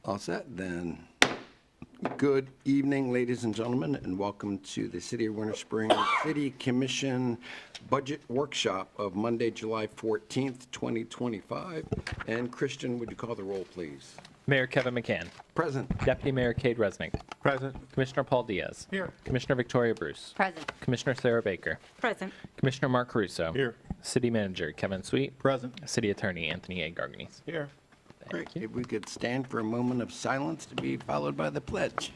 All set, then. Good evening, ladies and gentlemen, and welcome to the City of Winter Springs City Commission Budget Workshop of Monday, July 14th, 2025. And Christian, would you call the roll, please? Mayor Kevin McCann. Present. Deputy Mayor Cade Resnick. Present. Commissioner Paul Diaz. Here. Commissioner Victoria Bruce. Present. Commissioner Sarah Baker. Present. Commissioner Mark Caruso. Here. City Manager Kevin Sweet. Present. City Attorney Anthony A. Garganese. Here. Great. If we could stand for a moment of silence to be followed by the pledge.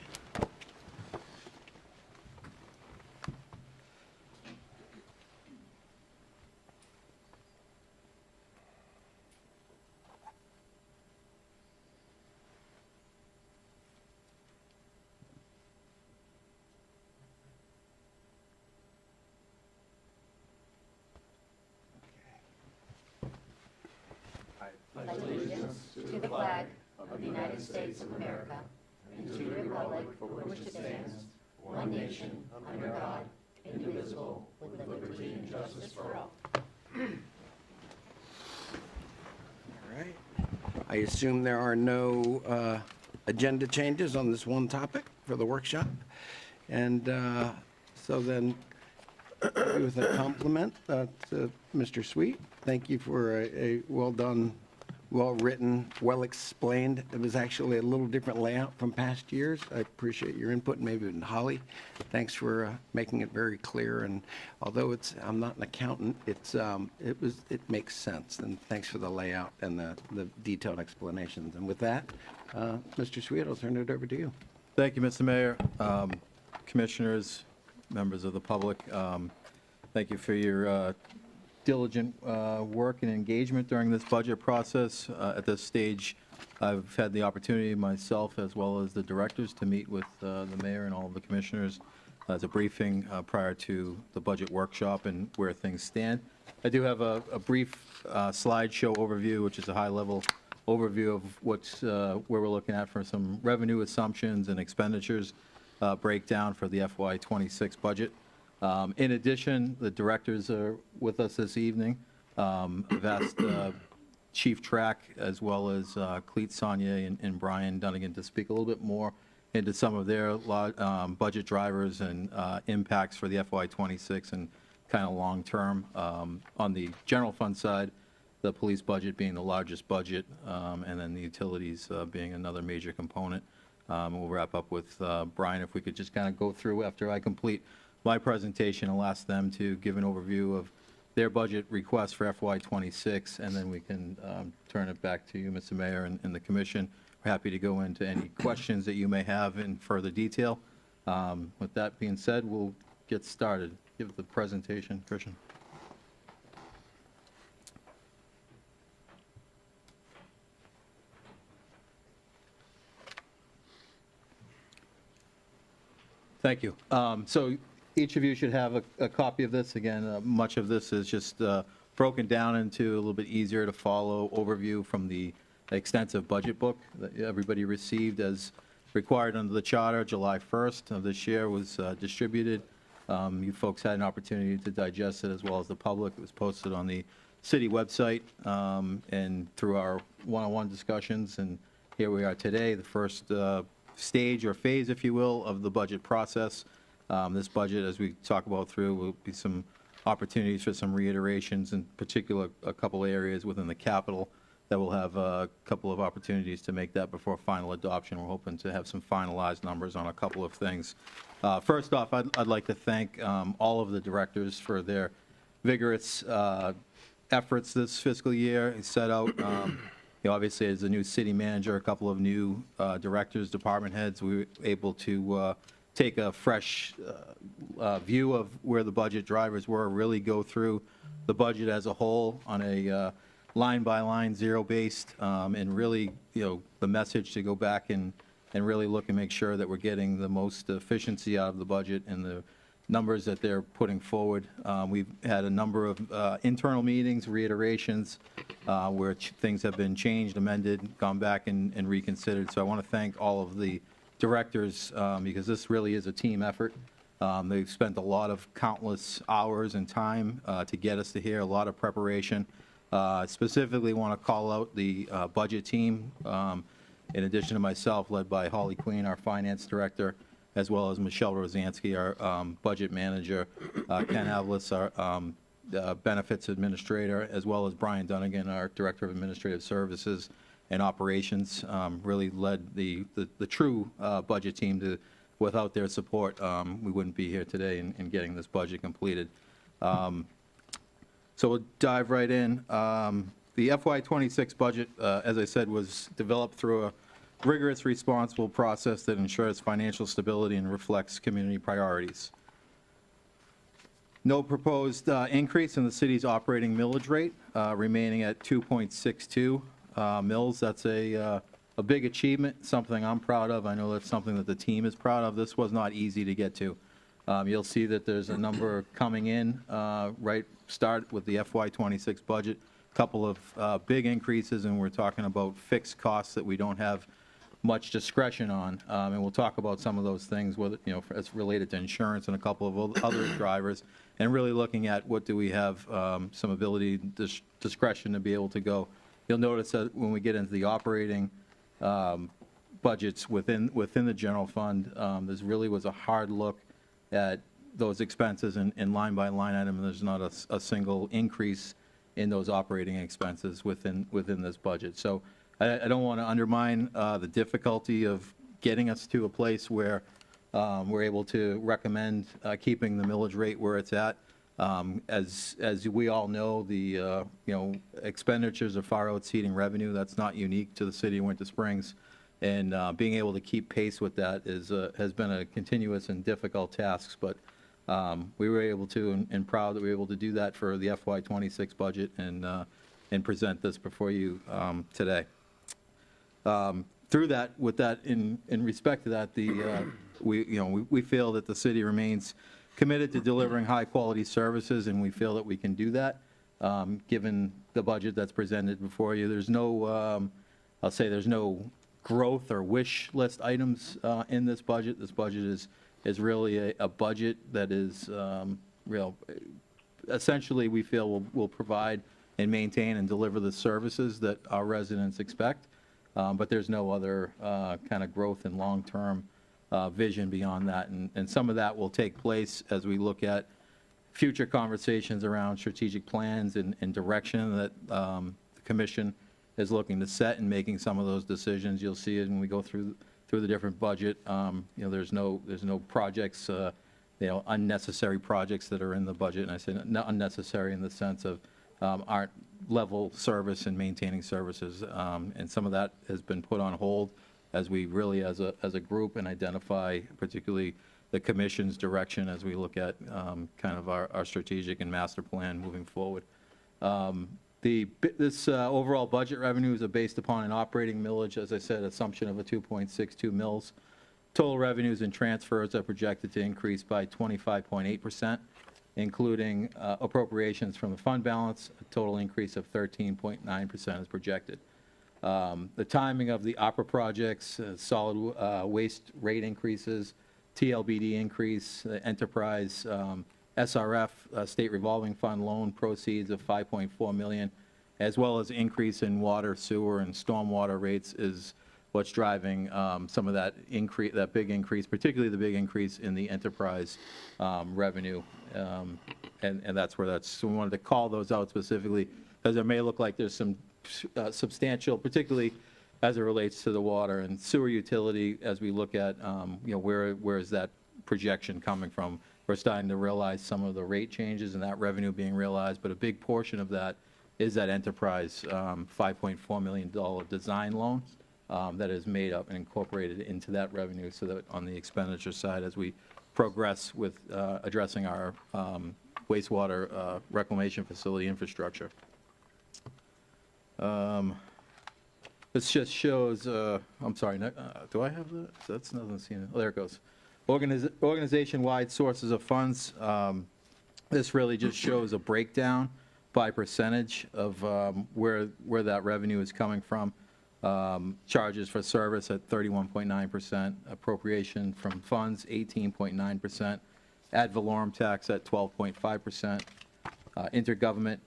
To the flag of the United States of America and to the republic for which it stands, one nation, under God, indivisible, with liberty and justice for all. All right. I assume there are no agenda changes on this one topic for the workshop. And so then, with a compliment to Mr. Sweet, thank you for a well-done, well-written, well-explained. It was actually a little different layout from past years. I appreciate your input, maybe even Holly. Thanks for making it very clear. And although I'm not an accountant, it makes sense. And thanks for the layout and the detailed explanations. And with that, Mr. Sweet, I'll turn it over to you. Thank you, Mr. Mayor, commissioners, members of the public. Thank you for your diligent work and engagement during this budget process. At this stage, I've had the opportunity myself as well as the directors to meet with the mayor and all of the commissioners as a briefing prior to the budget workshop and where things stand. I do have a brief slideshow overview, which is a high-level overview of where we're looking at for some revenue assumptions and expenditures breakdown for the FY26 budget. In addition, the directors are with us this evening. I've asked Chief Track as well as Cleet Saunier and Brian Dunnigan to speak a little bit more into some of their budget drivers and impacts for the FY26 and kind of long-term. On the general fund side, the police budget being the largest budget, and then the utilities being another major component. We'll wrap up with Brian, if we could just kind of go through after I complete my presentation. I'll ask them to give an overview of their budget request for FY26, and then we can turn it back to you, Mr. Mayor, and the commission. We're happy to go into any questions that you may have in further detail. With that being said, we'll get started. Give the presentation, Christian. Thank you. So each of you should have a copy of this. Again, much of this is just broken down into a little bit easier to follow overview from the extensive budget book that everybody received as required under the charter. July 1st of this year was distributed. You folks had an opportunity to digest it as well as the public. It was posted on the city website and through our one-on-one discussions. And here we are today, the first stage or phase, if you will, of the budget process. This budget, as we talk about through, will be some opportunities for some reiterations, in particular a couple areas within the capital that will have a couple of opportunities to make that before final adoption. We're hoping to have some finalized numbers on a couple of things. First off, I'd like to thank all of the directors for their vigorous efforts this fiscal year. It set out, obviously, as a new city manager, a couple of new directors, department heads, we were able to take a fresh view of where the budget drivers were, really go through the budget as a whole on a line-by-line, zero-based, and really, the message to go back and really look and make sure that we're getting the most efficiency out of the budget and the numbers that they're putting forward. We've had a number of internal meetings, reiterations, where things have been changed, amended, gone back and reconsidered. So I want to thank all of the directors because this really is a team effort. They've spent a lot of countless hours and time to get us to here, a lot of preparation. Specifically want to call out the budget team. in addition to myself, led by Holly Queen, our finance director, as well as Michelle Rosansky, our budget manager, Ken Avlis, our benefits administrator, as well as Brian Dunnigan, our director of administrative services and operations, really led the true budget team to. Without their support, we wouldn't be here today in getting this budget completed. So we'll dive right in. The FY26 budget, as I said, was developed through a rigorous, responsible process that ensures financial stability and reflects community priorities. No proposed increase in the city's operating millage rate, remaining at 2.62 mills. That's a big achievement, something I'm proud of. I know that's something that the team is proud of. This was not easy to get to. You'll see that there's a number coming in, start with the FY26 budget, couple of big increases, and we're talking about fixed costs that we don't have much discretion on. And we'll talk about some of those things, whether, as related to insurance and a couple of other drivers, and really looking at what do we have some ability, discretion to be able to go. You'll notice that when we get into the operating budgets within the general fund, there's really was a hard look at those expenses in line by line item, and there's not a single increase in those operating expenses within this budget. So I don't want to undermine the difficulty of getting us to a place where we're able to recommend keeping the millage rate where it's at. As we all know, the expenditures are far exceeding revenue. That's not unique to the city of Winter Springs, and being able to keep pace with that has been a continuous and difficult task. But we were able to, and proud that we were able to do that for the FY26 budget and present this before you today. Through that, with that, in respect to that, we feel that the city remains committed to delivering high-quality services, and we feel that we can do that, given the budget that's presented before you. There's no, I'll say there's no growth or wish list items in this budget. This budget is really a budget that is essentially we feel will provide and maintain and deliver the services that our residents expect, but there's no other kind of growth and long-term vision beyond that. And some of that will take place as we look at future conversations around strategic plans and direction that the commission is looking to set and making some of those decisions. You'll see it when we go through the different budget. There's no projects, unnecessary projects that are in the budget. And I say not unnecessary in the sense of aren't level service and maintaining services. And some of that has been put on hold as we really, as a group, and identify particularly the commission's direction as we look at kind of our strategic and master plan moving forward. This overall budget revenues are based upon an operating millage, as I said, assumption of a 2.62 mils. Total revenues and transfers are projected to increase by 25.8%, including appropriations from the fund balance. A total increase of 13.9% is projected. The timing of the opera projects, solid waste rate increases, TLBD increase, enterprise SRF, state revolving fund loan proceeds of $5.4 million, as well as increase in water, sewer, and stormwater rates is what's driving some of that increase, that big increase, particularly the big increase in the enterprise revenue, and that's where that's. So we wanted to call those out specifically, because it may look like there's some substantial, particularly as it relates to the water and sewer utility, as we look at, where is that projection coming from? We're starting to realize some of the rate changes and that revenue being realized, but a big portion of that is that enterprise $5.4 million design loan that is made up and incorporated into that revenue, so that on the expenditure side, as we progress with addressing our wastewater reclamation facility infrastructure. This just shows, I'm sorry, do I have that? That's nothing seen. Oh, there it goes. Organization-wide sources of funds. This really just shows a breakdown by percentage of where that revenue is coming from. Charges for service at 31.9%, appropriation from funds 18.9%, ad valorem tax at 12.5%, intergovernment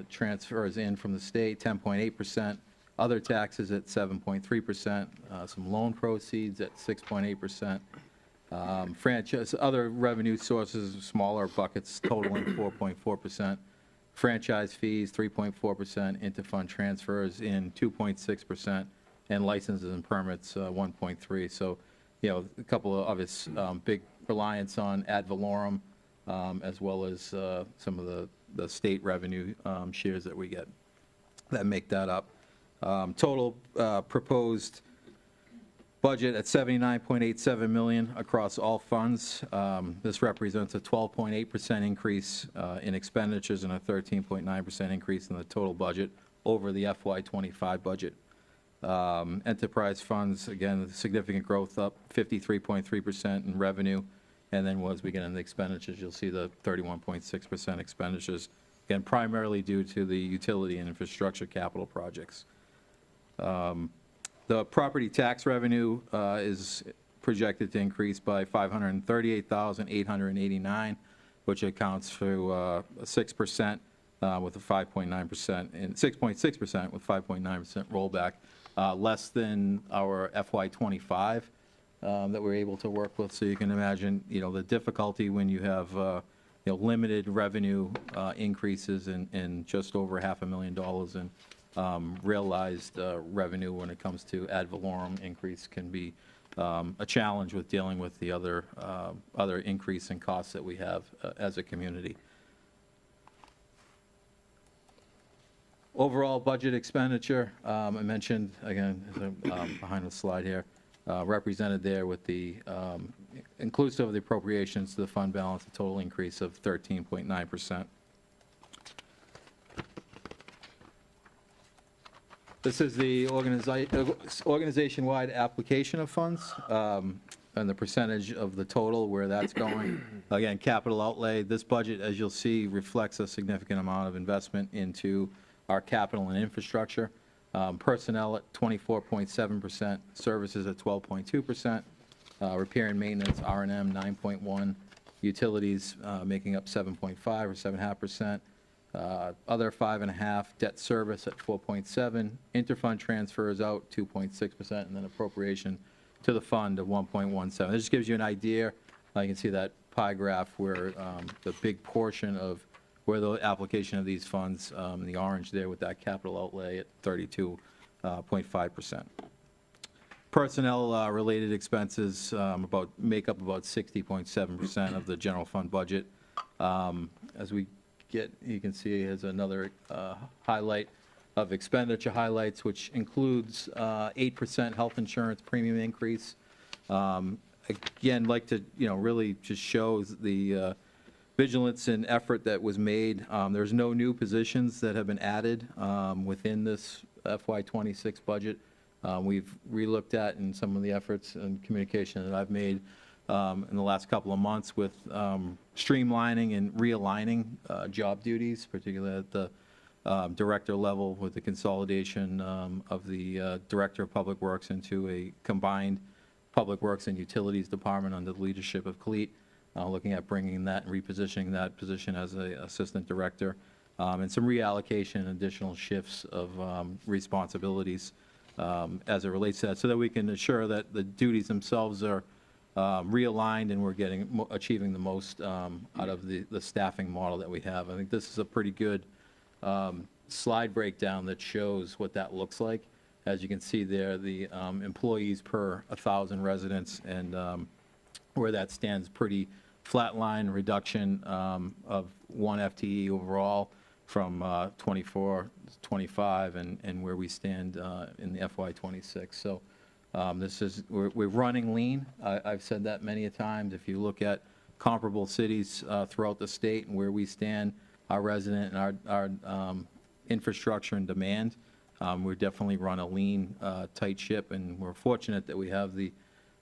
transfers in from the state 10.8%, Other taxes at 7.3%, some loan proceeds at 6.8%. Franchise, other revenue sources, smaller buckets totaling 4.4%. Franchise fees, 3.4%. Interfund transfers in 2.6%. And licenses and permits, 1.3%. So, a couple of obvious big reliance on ad valorem, as well as some of the state revenue shares that we get that make that up. Total proposed budget at $79.87 million across all funds. This represents a 12.8% increase in expenditures and a 13.9% increase in the total budget over the FY25 budget. Enterprise funds, again, significant growth, up 53.3% in revenue. And then as we get into the expenditures, you'll see the 31.6% expenditures, again, primarily due to the utility and infrastructure capital projects. The property tax revenue is projected to increase by $538,889, which accounts for 6% with a 5.9% and 6.6% with 5.9% rollback, less than our FY25 that we're able to work with. So you can imagine, the difficulty when you have limited revenue increases in just over $500,000 in realized revenue when it comes to ad valorem increase can be a challenge with dealing with the other increase in costs that we have as a community. Overall budget expenditure, I mentioned, again, behind the slide here, represented there with the inclusive of the appropriations to the fund balance, a total increase of 13.9%. This is the organization-wide application of funds and the percentage of the total where that's going. Again, capital outlay, this budget, as you'll see, reflects a significant amount of investment into our capital and infrastructure. Personnel at 24.7%, services at 12.2%, repair and maintenance, R&M 9.1%, utilities making up 7.5% or 7.5%. Other 5.5%, debt service at 4.7%, interfund transfers out 2.6%, and then appropriation to the fund of 1.17%. This just gives you an idea. You can see that pie graph where the big portion of where the application of these funds, the orange there with that capital outlay at 32.5%. Personnel related expenses make up about 60.7% of the general fund budget. As we you can see here's another highlight of expenditure highlights, which includes 8% health insurance premium increase. Again, like to really just shows the vigilance and effort that was made. There's no new positions that have been added within this FY26 budget. We've relooked at in some of the efforts and communication that I've made in the last couple of months with streamlining and realigning job duties, particularly at the director level with the consolidation of the Director of Public Works into a combined Public Works and Utilities Department under the leadership of Cleet, looking at bringing that and repositioning that position as an assistant director, and some reallocation and additional shifts of responsibilities as it relates to that, so that we can assure that the duties themselves are realigned and we're achieving the most out of the staffing model that we have. I think this is a pretty good slide breakdown that shows what that looks like. As you can see there, the employees per 1,000 residents, and where that stands pretty flat line reduction of 1 FTE overall from 24 to 25, and where we stand in the FY26. So we're running lean. I've said that many a times. If you look at comparable cities throughout the state and where we stand, our resident and our infrastructure and demand, we definitely run a lean, tight ship, and we're fortunate that we have the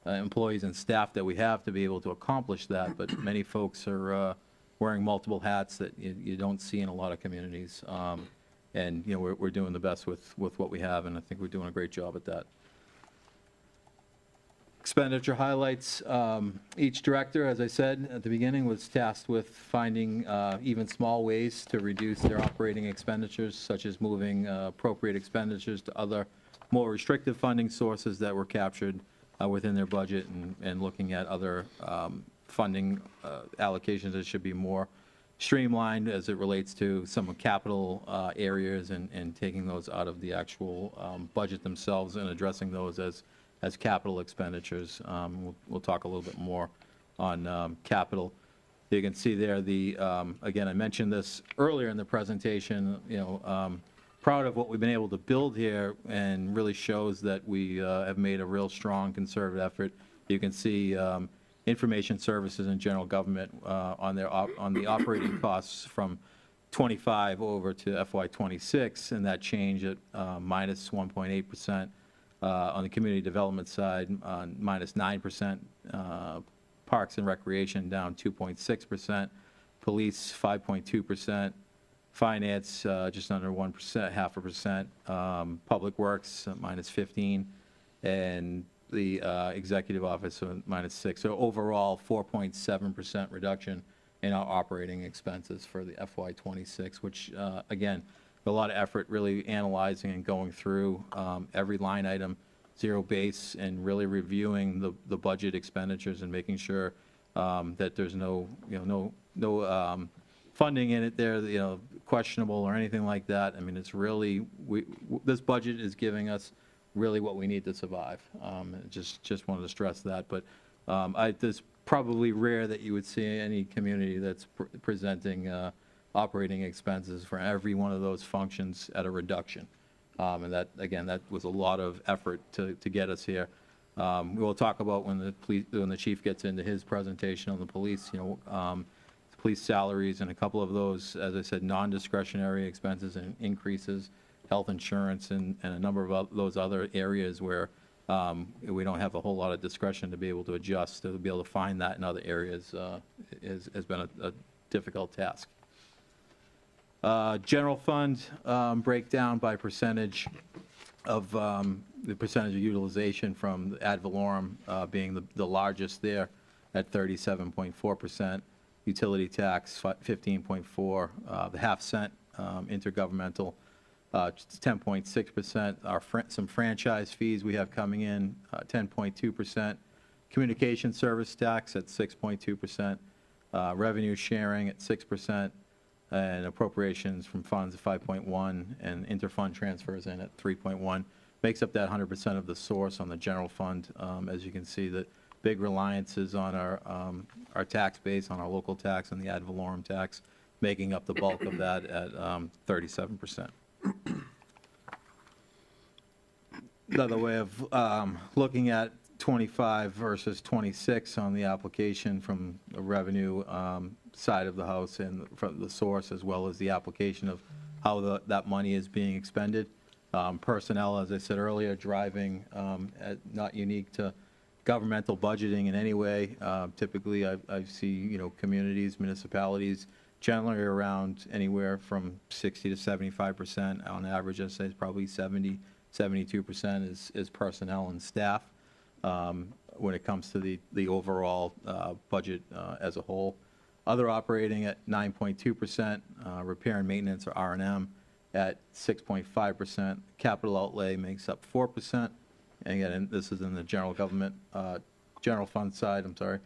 employees and staff that we have to be able to accomplish that. But many folks are wearing multiple hats that you don't see in a lot of communities, and we're doing the best with what we have, and I think we're doing a great job at that. Expenditure highlights. Each director, as I said at the beginning, was tasked with finding even small ways to reduce their operating expenditures, such as moving appropriate expenditures to other more restrictive funding sources that were captured within their budget, and looking at other funding allocations that should be more streamlined as it relates to some capital areas, and taking those out of the actual budget themselves and addressing those as capital expenditures. We'll talk a little bit more on capital. You can see there again, I mentioned this earlier in the presentation, proud of what we've been able to build here, and really shows that we have made a real strong conservative effort. You can see information services and general government on the operating costs from 25 over to FY26, and that change at minus 1.8%. On the community development side, minus 9%. Parks and Recreation down 2.6%. Police 5.2%. Finance just under 1%, 0.5%. Public Works minus 15, and the Executive Office minus 6. So overall, 4.7% reduction in our operating expenses for the FY26, which again, a lot of effort really analyzing and going through every line item, zero base, and really reviewing the budget expenditures and making sure that there's no funding in it there, questionable or anything like that. I mean, it's really, this budget is giving us really what we need to survive. Just wanted to stress that. But it's probably rare that you would see any community that's presenting operating expenses for every one of those functions at a reduction. And that, again, that was a lot of effort to get us here. We'll talk about when the chief gets into his presentation on the police, police salaries, and a couple of those, as I said, non-discretionary expenses and increases, health insurance, and a number of those other areas where we don't have a whole lot of discretion to be able to adjust, to be able to find that in other areas has been a difficult task. General fund breakdown by percentage of the percentage of utilization, from the ad valorem being the largest there at 37.4%, utility tax 15.4%, the half-cent intergovernmental 10.6%, some franchise fees we have coming in 10.2%, communication service tax at 6.2%, revenue sharing at 6%, and appropriations from funds at 5.1%, and interfund transfers in at 3.1%. Makes up that 100% of the source on the general fund. As you can see, the big reliance is on our tax base, on our local tax and the ad valorem tax, making up the bulk of that at 37%. Another way of looking at 25 versus 26 on the application from the revenue side of the house and from the source, as well as the application of how that money is being expended. Personnel, as I said earlier, driving, not unique to governmental budgeting in any way. Typically, I see, communities, municipalities, generally around anywhere from 60 to 75%. On average, I'd say it's probably 70, 72% is personnel and staff when it comes to the overall budget as a whole. Other operating at 9.2%, repair and maintenance, or R&M, at 6.5%. Capital outlay makes up 4%. And again, this is in the general government, general fund side, I'm sorry.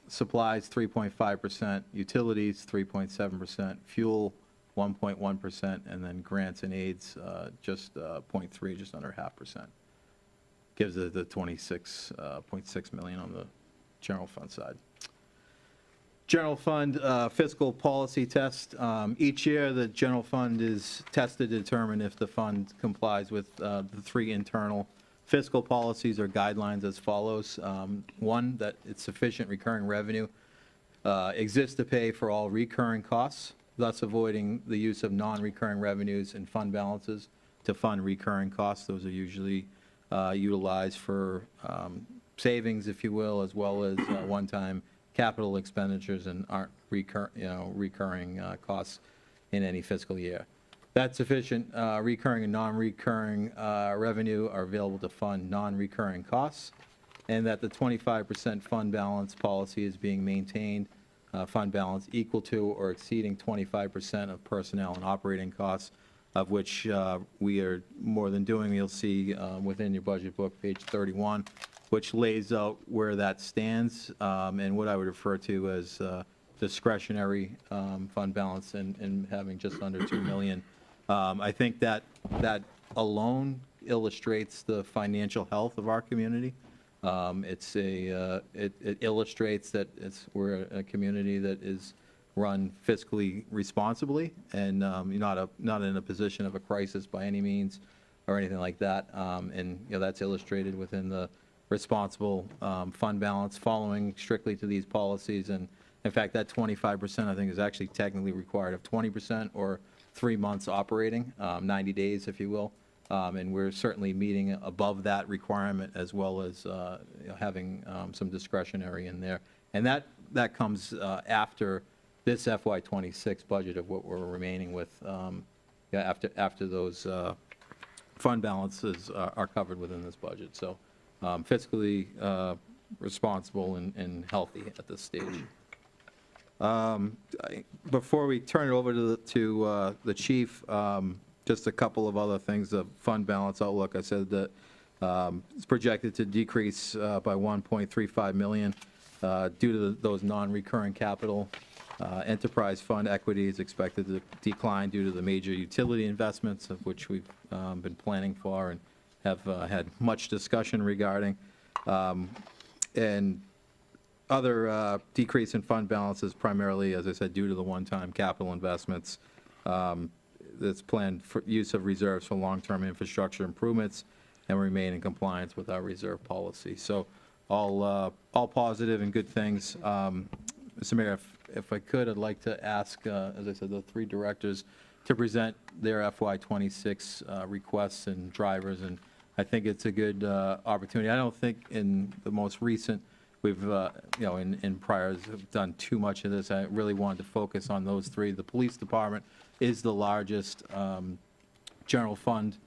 Supplies, 3.5%. Utilities, 3.7%. Fuel, 1.1%. And then grants and aids, just 0.3%, just under 0.5%. Gives it the 26.6 million on the general fund side. General fund fiscal policy test. Each year, the general fund is tested to determine if the fund complies with the 3 internal fiscal policies or guidelines as follows. One, that it's sufficient recurring revenue exists to pay for all recurring costs, thus avoiding the use of non-recurring revenues and fund balances to fund recurring costs. Those are usually utilized for savings, if you will, as well as one-time capital expenditures, and aren't recurring costs in any fiscal year. That sufficient recurring and non-recurring revenue are available to fund non-recurring costs. and that the 25% fund balance policy is being maintained, fund balance equal to or exceeding 25% of personnel and operating costs, of which we are more than doing. You'll see within your budget book, page 31, which lays out where that stands and what I would refer to as discretionary fund balance and having just under 2 million. I think that alone illustrates the financial health of our community. It illustrates that we're a community that is run fiscally responsibly and not in a position of a crisis by any means or anything like that. And that's illustrated within the responsible fund balance following strictly to these policies. And in fact, that 25% I think is actually technically required of 20% or 3 months operating, 90 days if you will. And we're certainly meeting above that requirement as well as having some discretionary in there. And that comes after this FY26 budget of what we're remaining with after those fund balances are covered within this budget. So fiscally responsible and healthy at this stage. Before we turn it over to the chief, just a couple of other things. The fund balance outlook, I said that it's projected to decrease by 1.35 million due to those non-recurring capital. Enterprise fund equity is expected to decline due to the major utility investments, of which we've been planning for and have had much discussion regarding. And other decrease in fund balances primarily, as I said, due to the one-time capital investments. That's planned for use of reserves for long-term infrastructure improvements and remain in compliance with our reserve policy. So all positive and good things. Mr. Mayor, if I could, I'd like to ask, as I said, the 3 directors to present their FY26 requests and drivers, and I think it's a good opportunity. I don't think in the most recent, we've, in priors, have done too much of this. I really wanted to focus on those 3. The police department is the largest general fund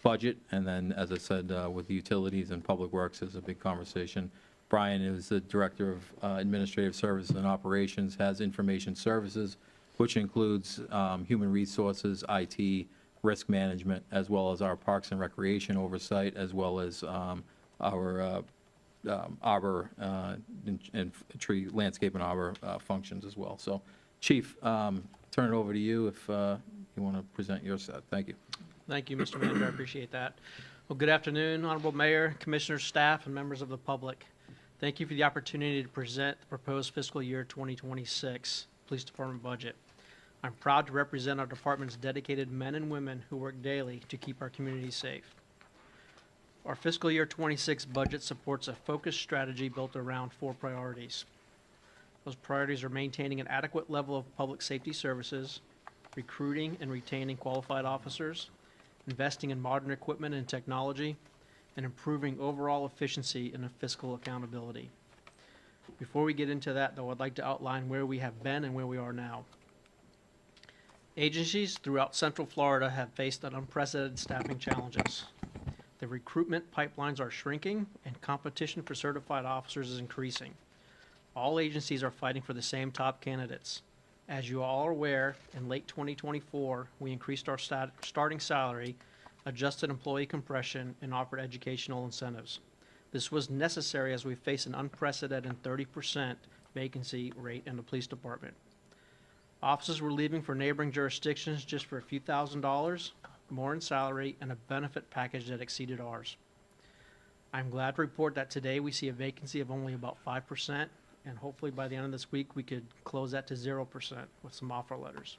budget, and then, as I said, with utilities and public works is a big conversation. Brian is the Director of Administrative Services and Operations, has information services, which includes human resources, IT, risk management, as well as our Parks and Recreation oversight, as well as our arbor and tree, landscape and arbor functions as well. So, Chief, turn it over to you if you want to present your set. Thank you. Thank you, Mr. Manager. I appreciate that. Well, good afternoon, Honorable Mayor, Commissioners, staff, and members of the public. Thank you for the opportunity to present the proposed fiscal year 2026 Police Department budget. I'm proud to represent our department's dedicated men and women who work daily to keep our community safe. Our fiscal year 26 budget supports a focused strategy built around 4 priorities. Those priorities are maintaining an adequate level of public safety services, recruiting and retaining qualified officers, investing in modern equipment and technology, and improving overall efficiency and fiscal accountability. Before we get into that, though, I'd like to outline where we have been and where we are now. Agencies throughout Central Florida have faced unprecedented staffing challenges. The recruitment pipelines are shrinking, and competition for certified officers is increasing. All agencies are fighting for the same top candidates. As you all are aware, in late 2024, we increased our starting salary, adjusted employee compression, and offered educational incentives. This was necessary as we face an unprecedented 30% vacancy rate in the police department. Officers were leaving for neighboring jurisdictions just for a few $1,000s more in salary and a benefit package that exceeded ours. I'm glad to report that today we see a vacancy of only about 5%, and hopefully by the end of this week we could close that to 0% with some offer letters.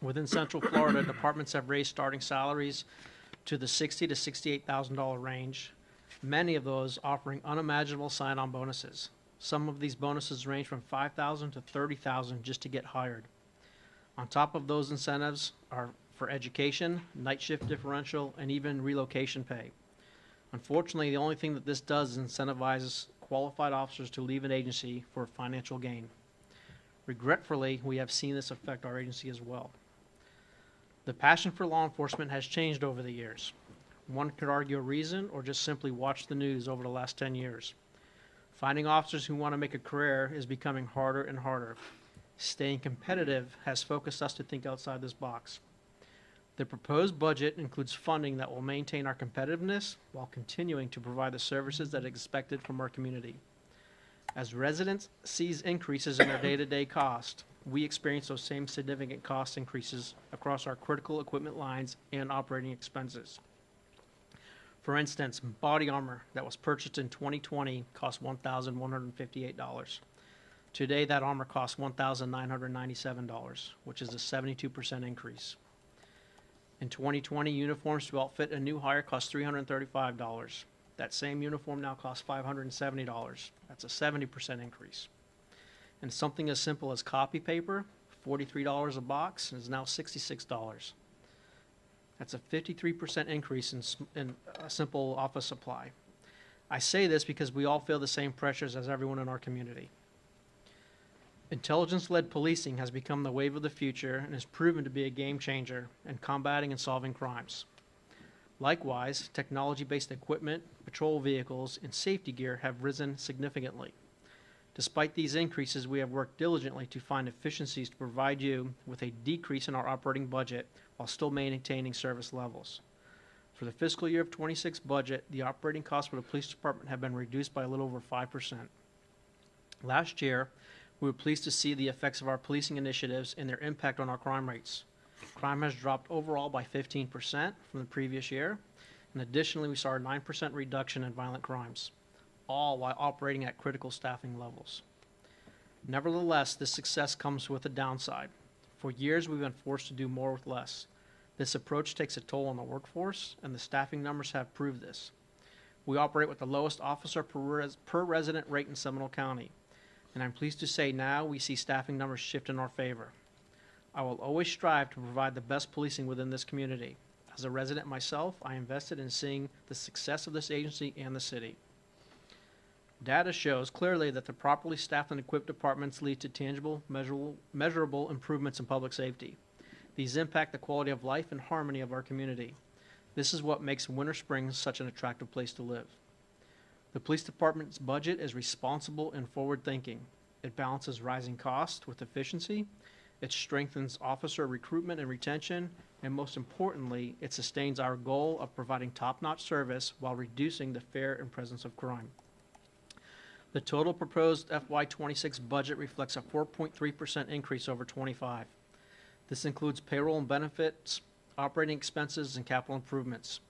Within Central Florida, departments have raised starting salaries to the $60,000 to $68,000 range, many of those offering unimaginable sign-on bonuses. Some of these bonuses range from $5,000 to $30,000 just to get hired. On top of those incentives are for education, night shift differential, and even relocation pay. Unfortunately, the only thing that this does is incentivizes qualified officers to leave an agency for financial gain. Regretfully, we have seen this affect our agency as well. The passion for law enforcement has changed over the years. One could argue a reason, or just simply watch the news over the last 10 years. Finding officers who want to make a career is becoming harder and harder. Staying competitive has focused us to think outside this box. The proposed budget includes funding that will maintain our competitiveness while continuing to provide the services that are expected from our community. As residents sees increases in their day-to-day cost, we experience those same significant cost increases across our critical equipment lines and operating expenses. For instance, body armor that was purchased in 2020 cost $1,158. Today, that armor costs $1,997, which is a 72% increase. In 2020, uniforms to outfit a new hire cost $335. That same uniform now costs $570. That's a 70% increase. And something as simple as copy paper, $43 a box, is now $66. That's a 53% increase in a simple office supply. I say this because we all feel the same pressures as everyone in our community. Intelligence-led policing has become the wave of the future and has proven to be a game changer in combating and solving crimes. Likewise, technology-based equipment, patrol vehicles, and safety gear have risen significantly. Despite these increases, we have worked diligently to find efficiencies to provide you with a decrease in our operating budget while still maintaining service levels. For the fiscal year of 26 budget, the operating costs for the police department have been reduced by a little over 5%. Last year, we were pleased to see the effects of our policing initiatives and their impact on our crime rates. Crime has dropped overall by 15% from the previous year, and additionally, we saw a 9% reduction in violent crimes, all while operating at critical staffing levels. Nevertheless, this success comes with a downside. For years, we've been forced to do more with less. This approach takes a toll on the workforce, and the staffing numbers have proved this. We operate with the lowest officer per resident rate in Seminole County, and I'm pleased to say now we see staffing numbers shift in our favor. I will always strive to provide the best policing within this community. As a resident myself, I invested in seeing the success of this agency and the city. Data shows clearly that the properly staffed and equipped departments lead to tangible, measurable improvements in public safety. These impact the quality of life and harmony of our community. This is what makes Winter Springs such an attractive place to live. The police department's budget is responsible and forward-thinking. It balances rising costs with efficiency. It strengthens officer recruitment and retention, and most importantly, it sustains our goal of providing top-notch service while reducing the fear and presence of crime. The total proposed FY26 budget reflects a 4.3% increase over 25. This includes payroll and benefits, operating expenses, and capital improvements.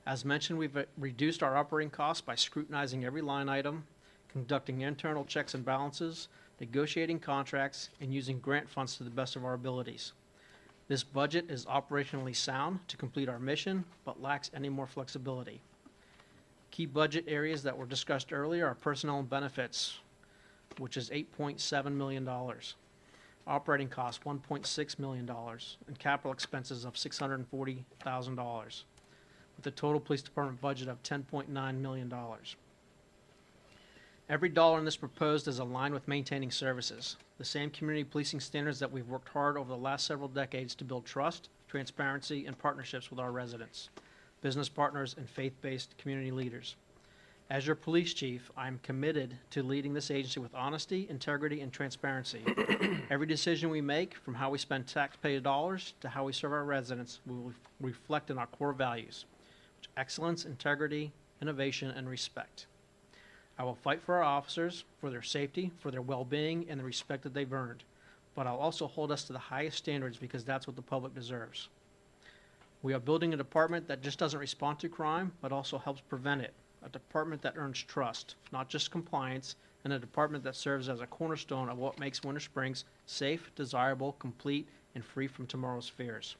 As mentioned, we've reduced our operating costs by scrutinizing every line item, conducting internal checks and balances, negotiating contracts, and using grant funds to the best of our abilities. This budget is operationally sound to complete our mission, but lacks any more flexibility. Key budget areas that were discussed earlier are personnel and benefits, which is $8.7 million. Operating costs, $1.6 million, and capital expenses of $640,000, with a total police department budget of $10.9 million. Every dollar in this proposed is aligned with maintaining services, the same community policing standards that we've worked hard over the last several decades to build trust, transparency, and partnerships with our residents, business partners, and faith-based community leaders. As your police chief, I am committed to leading this agency with honesty, integrity, and transparency. Every decision we make, from how we spend taxpayer dollars to how we serve our residents, will reflect in our core values, which are excellence, integrity, innovation, and respect. I will fight for our officers, for their safety, for their well-being, and the respect that they've earned. But I'll also hold us to the highest standards because that's what the public deserves. We are building a department that just doesn't respond to crime, but also helps prevent it. A department that earns trust, not just compliance, and a department that serves as a cornerstone of what makes Winter Springs safe, desirable, complete, and free from tomorrow's fears.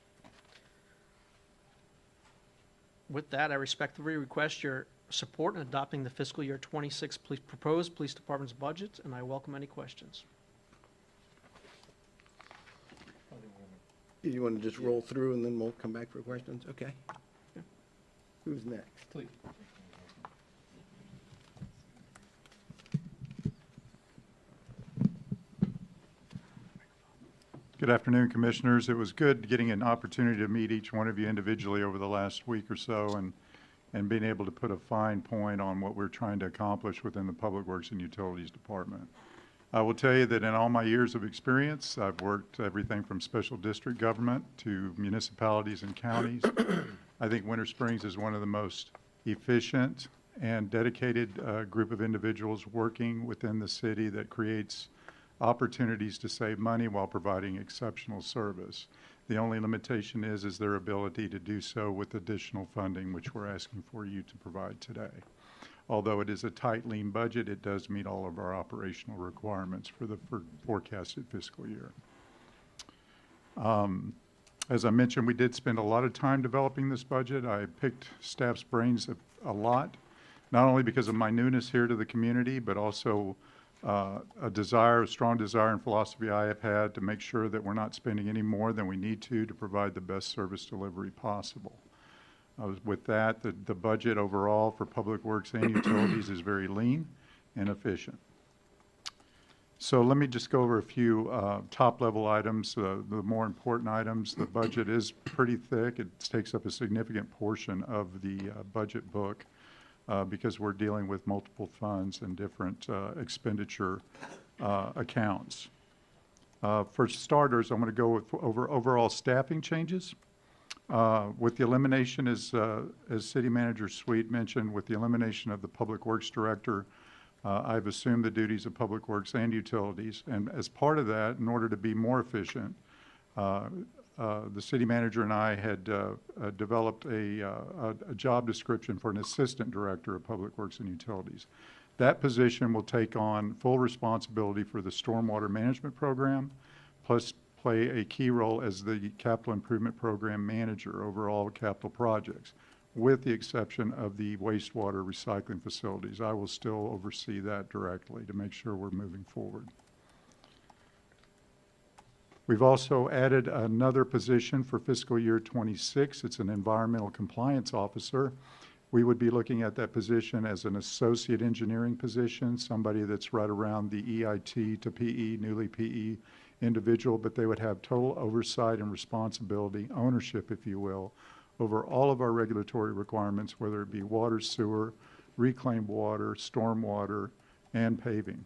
With that, I respectfully request your support in adopting the fiscal year 26 proposed police department's budget, and I welcome any questions. You want to just roll through and then we'll come back for questions? Okay. Who's next? Please. Good afternoon, Commissioners. It was good getting an opportunity to meet each one of you individually over the last week or so, and and being able to put a fine point on what we're trying to accomplish within the Public Works and Utilities Department. I will tell you that in all my years of experience, I've worked everything from special district government to municipalities and counties. I think Winter Springs is one of the most efficient and dedicated group of individuals working within the city that creates opportunities to save money while providing exceptional service. The only limitation is their ability to do so with additional funding, which we're asking for you to provide today. Although it is a tight, lean budget, it does meet all of our operational requirements for the forecasted fiscal year. As I mentioned, we did spend a lot of time developing this budget. I picked staff's brains a lot, not only because of my newness here to the community, but also a strong desire and philosophy I have had to make sure that we're not spending any more than we need to provide the best service delivery possible. With that, the budget overall for Public Works and Utilities is very lean and efficient. So let me just go over a few top-level items, the more important items. The budget is pretty thick. It takes up a significant portion of the budget book because we're dealing with multiple funds and different expenditure accounts. For starters, I'm going to go over overall staffing changes. With the elimination, as City Manager Sweet mentioned, with the elimination of the Public Works Director, I've assumed the duties of Public Works and Utilities. And as part of that, in order to be more efficient, the City Manager and I had developed a job description for an Assistant Director of Public Works and Utilities. That position will take on full responsibility for the Stormwater Management Program, plus play a key role as the Capital Improvement Program Manager over all capital projects, with the exception of the wastewater recycling facilities. I will still oversee that directly to make sure we're moving forward. We've also added another position for fiscal year 26. It's an environmental compliance officer. We would be looking at that position as an associate engineering position, somebody that's right around the EIT to PE, newly PE individual, but they would have total oversight and responsibility, ownership, if you will, over all of our regulatory requirements, whether it be water, sewer, reclaimed water, stormwater, and paving.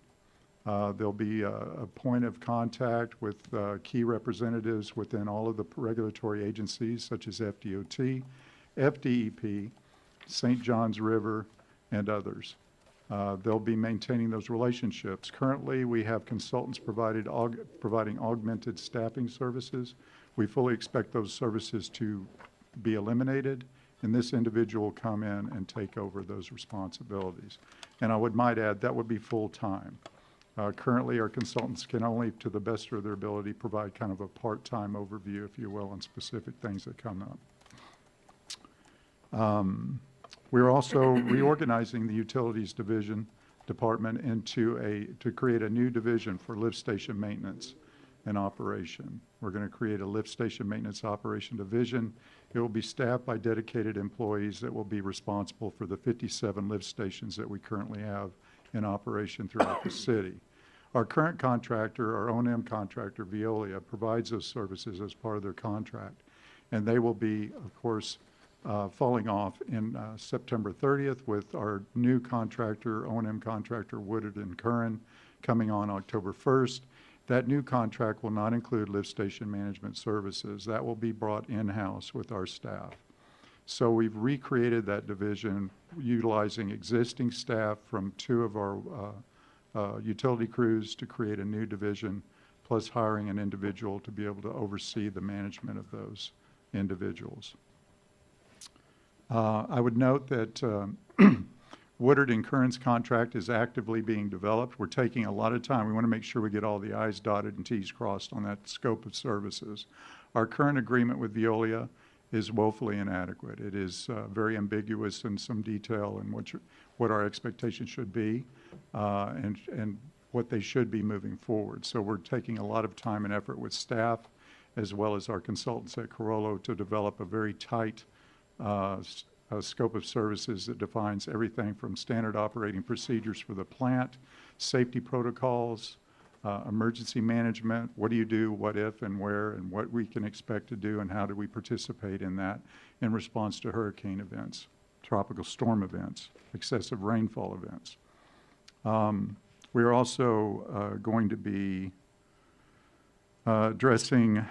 There'll be a point of contact with key representatives within all of the regulatory agencies, such as FDOT, FDEP, St. Johns River, and others. They'll be maintaining those relationships. Currently, we have consultants providing augmented staffing services. We fully expect those services to be eliminated, and this individual will come in and take over those responsibilities. And I might add, that would be full-time. Currently, our consultants can only, to the best of their ability, provide kind of a part-time overview, if you will, on specific things that come up. We're also reorganizing the Utilities Department to create a new division for lift station maintenance and operation. We're going to create a lift station maintenance operation division. It will be staffed by dedicated employees that will be responsible for the 57 lift stations that we currently have in operation throughout the city. Our current contractor, our O&M contractor, Veolia, provides those services as part of their contract. And they will be, of course, falling off in September 30th with our new contractor, O&M contractor, Woodard and Curran, coming on October 1st. That new contract will not include lift station management services. That will be brought in-house with our staff. So we've recreated that division utilizing existing staff from two of our utility crews to create a new division, plus hiring an individual to be able to oversee the management of those individuals. I would note that Woodard and Curran's contract is actively being developed. We're taking a lot of time. We want to make sure we get all the I's dotted and T's crossed on that scope of services. Our current agreement with Veolia is woefully inadequate. It is very ambiguous in some detail in what our expectations should be and what they should be moving forward. So we're taking a lot of time and effort with staff as well as our consultants at Carollo to develop a very tight a scope of services that defines everything from standard operating procedures for the plant, safety protocols, emergency management, what do you do, what if, and where, and what we can expect to do, and how do we participate in that in response to hurricane events, tropical storm events, excessive rainfall events. We are also going to be addressing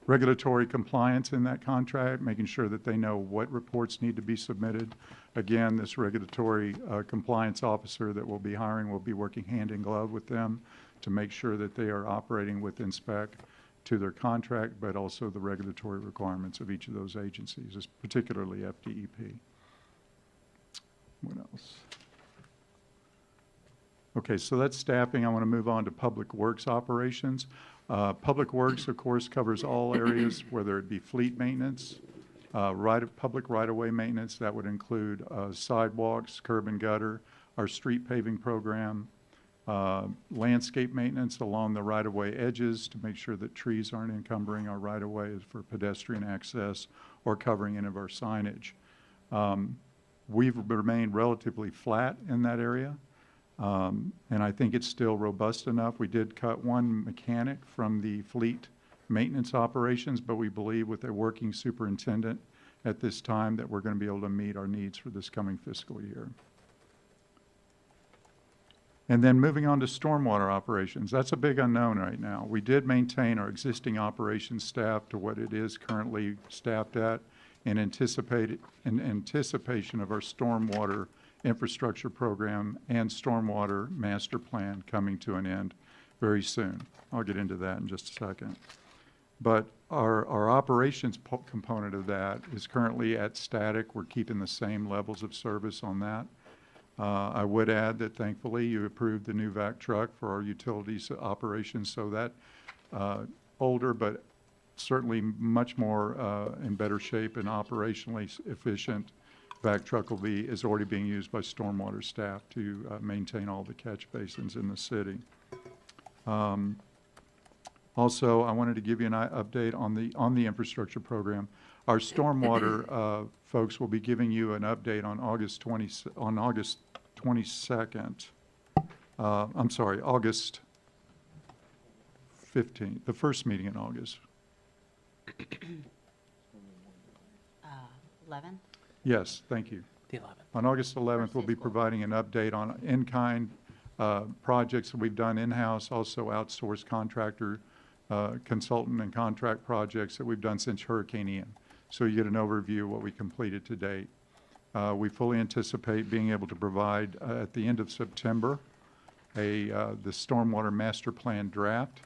regulatory compliance in that contract, making sure that they know what reports need to be submitted. Again, this regulatory compliance officer that we'll be hiring will be working hand in glove with them to make sure that they are operating within spec to their contract, but also the regulatory requirements of each of those agencies, particularly FDEP. What else? Okay, so that's staffing. I want to move on to Public Works operations. Public Works, of course, covers all areas, whether it be fleet maintenance, public right-of-way maintenance. That would include sidewalks, curb and gutter, our street paving program, landscape maintenance along the right-of-way edges to make sure that trees aren't encumbering our right-of-ways for pedestrian access or covering any of our signage. We've remained relatively flat in that area. And I think it's still robust enough. We did cut one mechanic from the fleet maintenance operations, but we believe with a working superintendent at this time that we're going to be able to meet our needs for this coming fiscal year. And then moving on to stormwater operations, that's a big unknown right now. We did maintain our existing operations staff to what it is currently staffed at in anticipation of our stormwater infrastructure program and stormwater master plan coming to an end very soon. I'll get into that in just a second. But our operations component of that is currently at static. We're keeping the same levels of service on that. I would add that thankfully you approved the new vac truck for our utilities operations, so that older but certainly much more in better shape and operationally efficient vac truck is already being used by stormwater staff to maintain all the catch basins in the city. Also, I wanted to give you an update on the infrastructure program. Our stormwater folks will be giving you an update on August 22nd. I'm sorry, August 15th, the first meeting in August. 11? Yes, thank you. The 11th. On August 11th, we'll be providing an update on in-kind projects that we've done in-house, also outsourced contractor, consultant and contract projects that we've done since Hurricane Ian. So you get an overview of what we completed to date. We fully anticipate being able to provide at the end of September the stormwater master plan draft,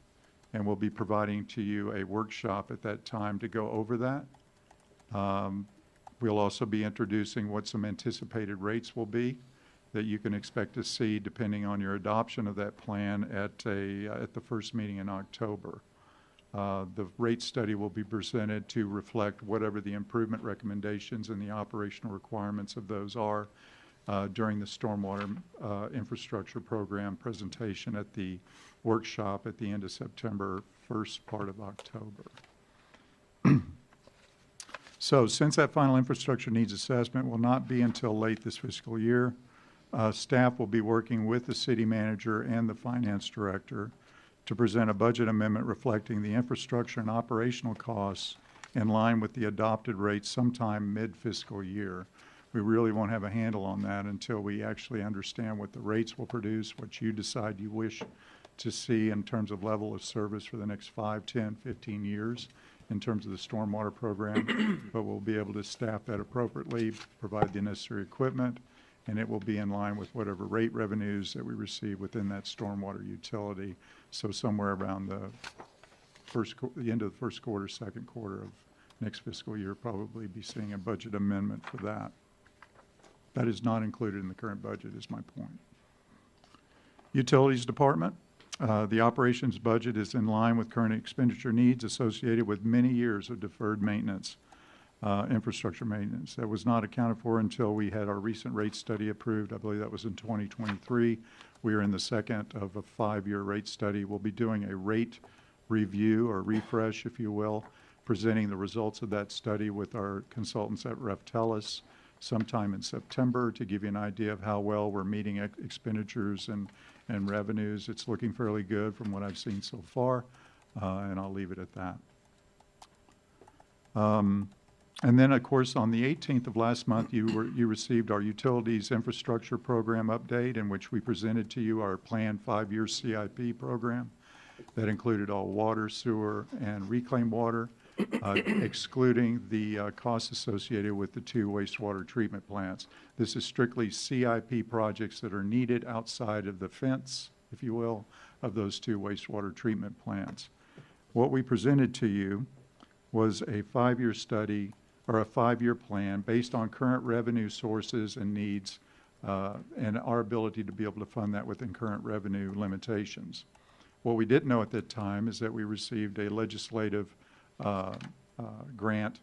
and we'll be providing to you a workshop at that time to go over that. We'll also be introducing what some anticipated rates will be that you can expect to see depending on your adoption of that plan at the first meeting in October. The rate study will be presented to reflect whatever the improvement recommendations and the operational requirements of those are during the stormwater infrastructure program presentation at the workshop at the end of September, first part of October. So since that final infrastructure needs assessment will not be until late this fiscal year, staff will be working with the city manager and the finance director to present a budget amendment reflecting the infrastructure and operational costs in line with the adopted rates sometime mid-fiscal year. We really won't have a handle on that until we actually understand what the rates will produce, what you decide you wish to see in terms of level of service for the next 5, 10, 15 years in terms of the stormwater program, but we'll be able to staff that appropriately, provide the necessary equipment, and it will be in line with whatever rate revenues that we receive within that stormwater utility. So somewhere around the end of the first quarter, second quarter of next fiscal year, probably be seeing a budget amendment for that. That is not included in the current budget, is my point. Utilities Department. The operations budget is in line with current expenditure needs associated with many years of deferred maintenance, infrastructure maintenance. That was not accounted for until we had our recent rate study approved. I believe that was in 2023. We are in the second of a 5-year rate study. We'll be doing a rate review or refresh, if you will, presenting the results of that study with our consultants at Reftelis sometime in September to give you an idea of how well we're meeting expenditures and revenues. It's looking fairly good from what I've seen so far, and I'll leave it at that. And then, of course, on the 18th of last month, you received our Utilities Infrastructure Program update, in which we presented to you our planned 5-year CIP program that included all water, sewer, and reclaimed water, excluding the costs associated with the 2 wastewater treatment plants. This is strictly CIP projects that are needed outside of the fence, if you will, of those 2 wastewater treatment plants. What we presented to you was a 5-year study, or a 5-year plan based on current revenue sources and needs, and our ability to be able to fund that within current revenue limitations. What we didn't know at that time is that we received a legislative grant,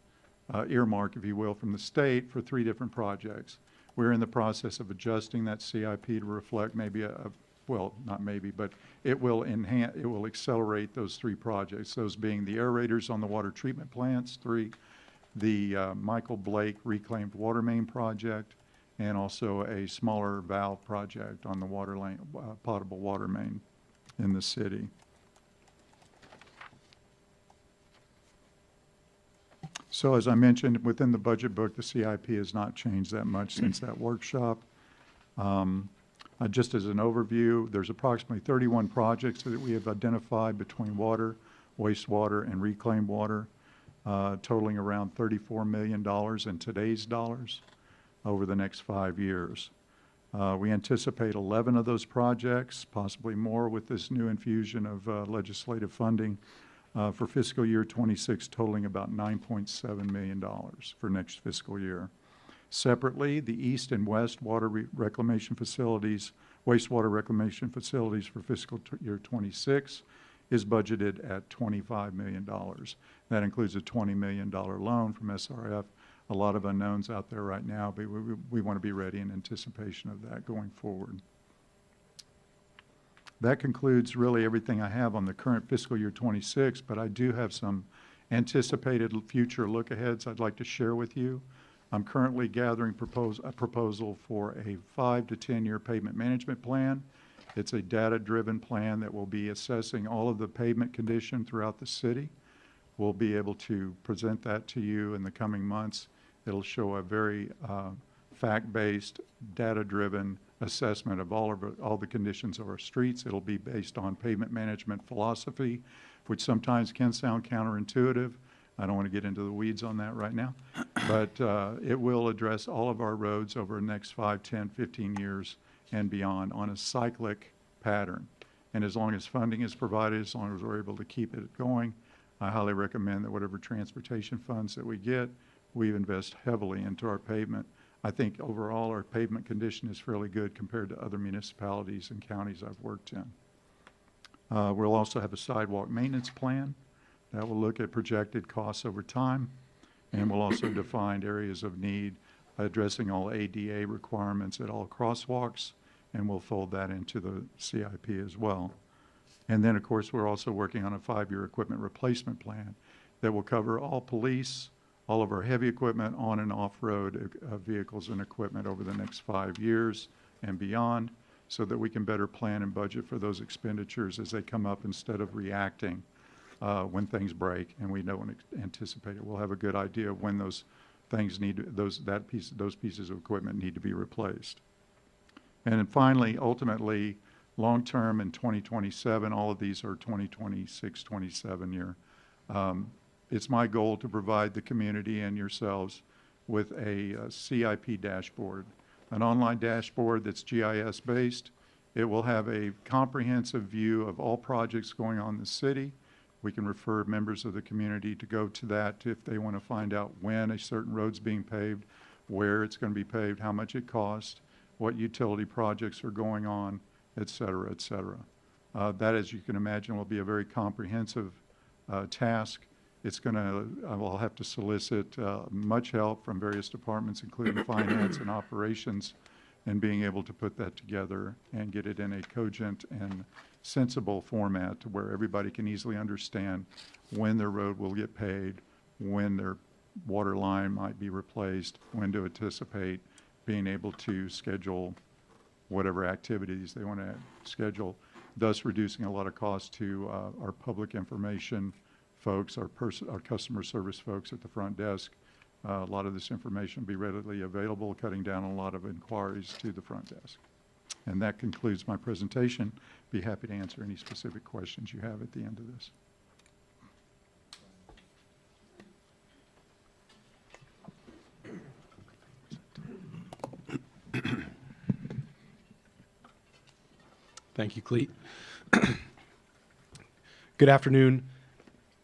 earmark, if you will, from the state for 3 different projects. We're in the process of adjusting that CIP to reflect maybe well, not maybe, but it will accelerate those 3 projects, those being the aerators on the water treatment plants, 3, the Michael Blake Reclaimed Water Main Project, and also a smaller valve project on the potable water main in the city. So as I mentioned, within the budget book, the CIP has not changed that much since that workshop. Just as an overview, there's approximately 31 projects that we have identified between water, wastewater, and reclaimed water, totaling around $34 million in today's dollars over the next 5 years. We anticipate 11 of those projects, possibly more with this new infusion of legislative funding for fiscal year 26, totaling about $9.7 million for next fiscal year. Separately, the east and west water reclamation facilities, wastewater reclamation facilities for fiscal year 26 is budgeted at $25 million. That includes a $20 million loan from SRF. A lot of unknowns out there right now, but we want to be ready in anticipation of that going forward. That concludes really everything I have on the current fiscal year 26, but I do have some anticipated future look-aheads I'd like to share with you. I'm currently gathering a proposal for a 5 to 10-year pavement management plan. It's a data-driven plan that will be assessing all of the pavement condition throughout the city. We'll be able to present that to you in the coming months. It'll show a very fact-based, data-driven assessment of all the conditions of our streets. It'll be based on pavement management philosophy, which sometimes can sound counterintuitive. I don't want to get into the weeds on that right now, but it will address all of our roads over the next 5, 10, 15 years and beyond on a cyclic pattern. And as long as funding is provided, as long as we're able to keep it going, I highly recommend that whatever transportation funds that we get, we invest heavily into our pavement. I think overall our pavement condition is fairly good compared to other municipalities and counties I've worked in. We'll also have a sidewalk maintenance plan that will look at projected costs over time, and we'll also define areas of need, addressing all ADA requirements at all crosswalks, and we'll fold that into the CIP as well. And then, of course, we're also working on a 5-year equipment replacement plan that will cover all police, all of our heavy equipment, on and off-road vehicles and equipment over the next 5 years and beyond, so that we can better plan and budget for those expenditures as they come up instead of reacting when things break and we don't anticipate it. We'll have a good idea of when those things those pieces of equipment need to be replaced. And then finally, ultimately, long-term in 2027, all of these are 2026, 27 year. It's my goal to provide the community and yourselves with a CIP dashboard, an online dashboard that's GIS-based. It will have a comprehensive view of all projects going on in the city. We can refer members of the community to go to that if they want to find out when a certain road's being paved, where it's going to be paved, how much it costs, what utility projects are going on, et cetera, et cetera. That, as you can imagine, will be a very comprehensive task. It's going to, I'll have to solicit much help from various departments, including finance and operations, and being able to put that together and get it in a cogent and sensible format to where everybody can easily understand when their road will get paved, when their water line might be replaced, when to anticipate being able to schedule whatever activities they want to schedule, thus reducing a lot of cost to our public information folks, our customer service folks at the front desk, a lot of this information will be readily available, cutting down a lot of inquiries to the front desk. And that concludes my presentation. Be happy to answer any specific questions you have at the end of this. Thank you, Cleet. Good afternoon,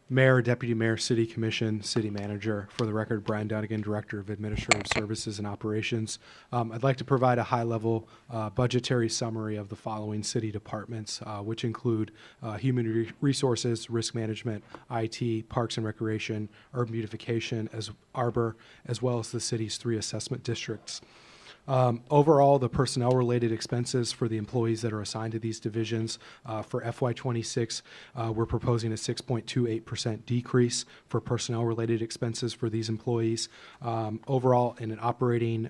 Mayor, Deputy Mayor, City Commission, City Manager. For the record, Brian Dunnigan, Director of Administrative Services and Operations. I'd like to provide a high-level budgetary summary of the following city departments, which include Human Resources, Risk Management, IT, Parks and Recreation, Urban Beautification, Arbor, as well as the city's 3 assessment districts. Overall, the personnel-related expenses for the employees that are assigned to these divisions for FY26, we're proposing a 6.28% decrease for personnel-related expenses for these employees. Overall, in an operating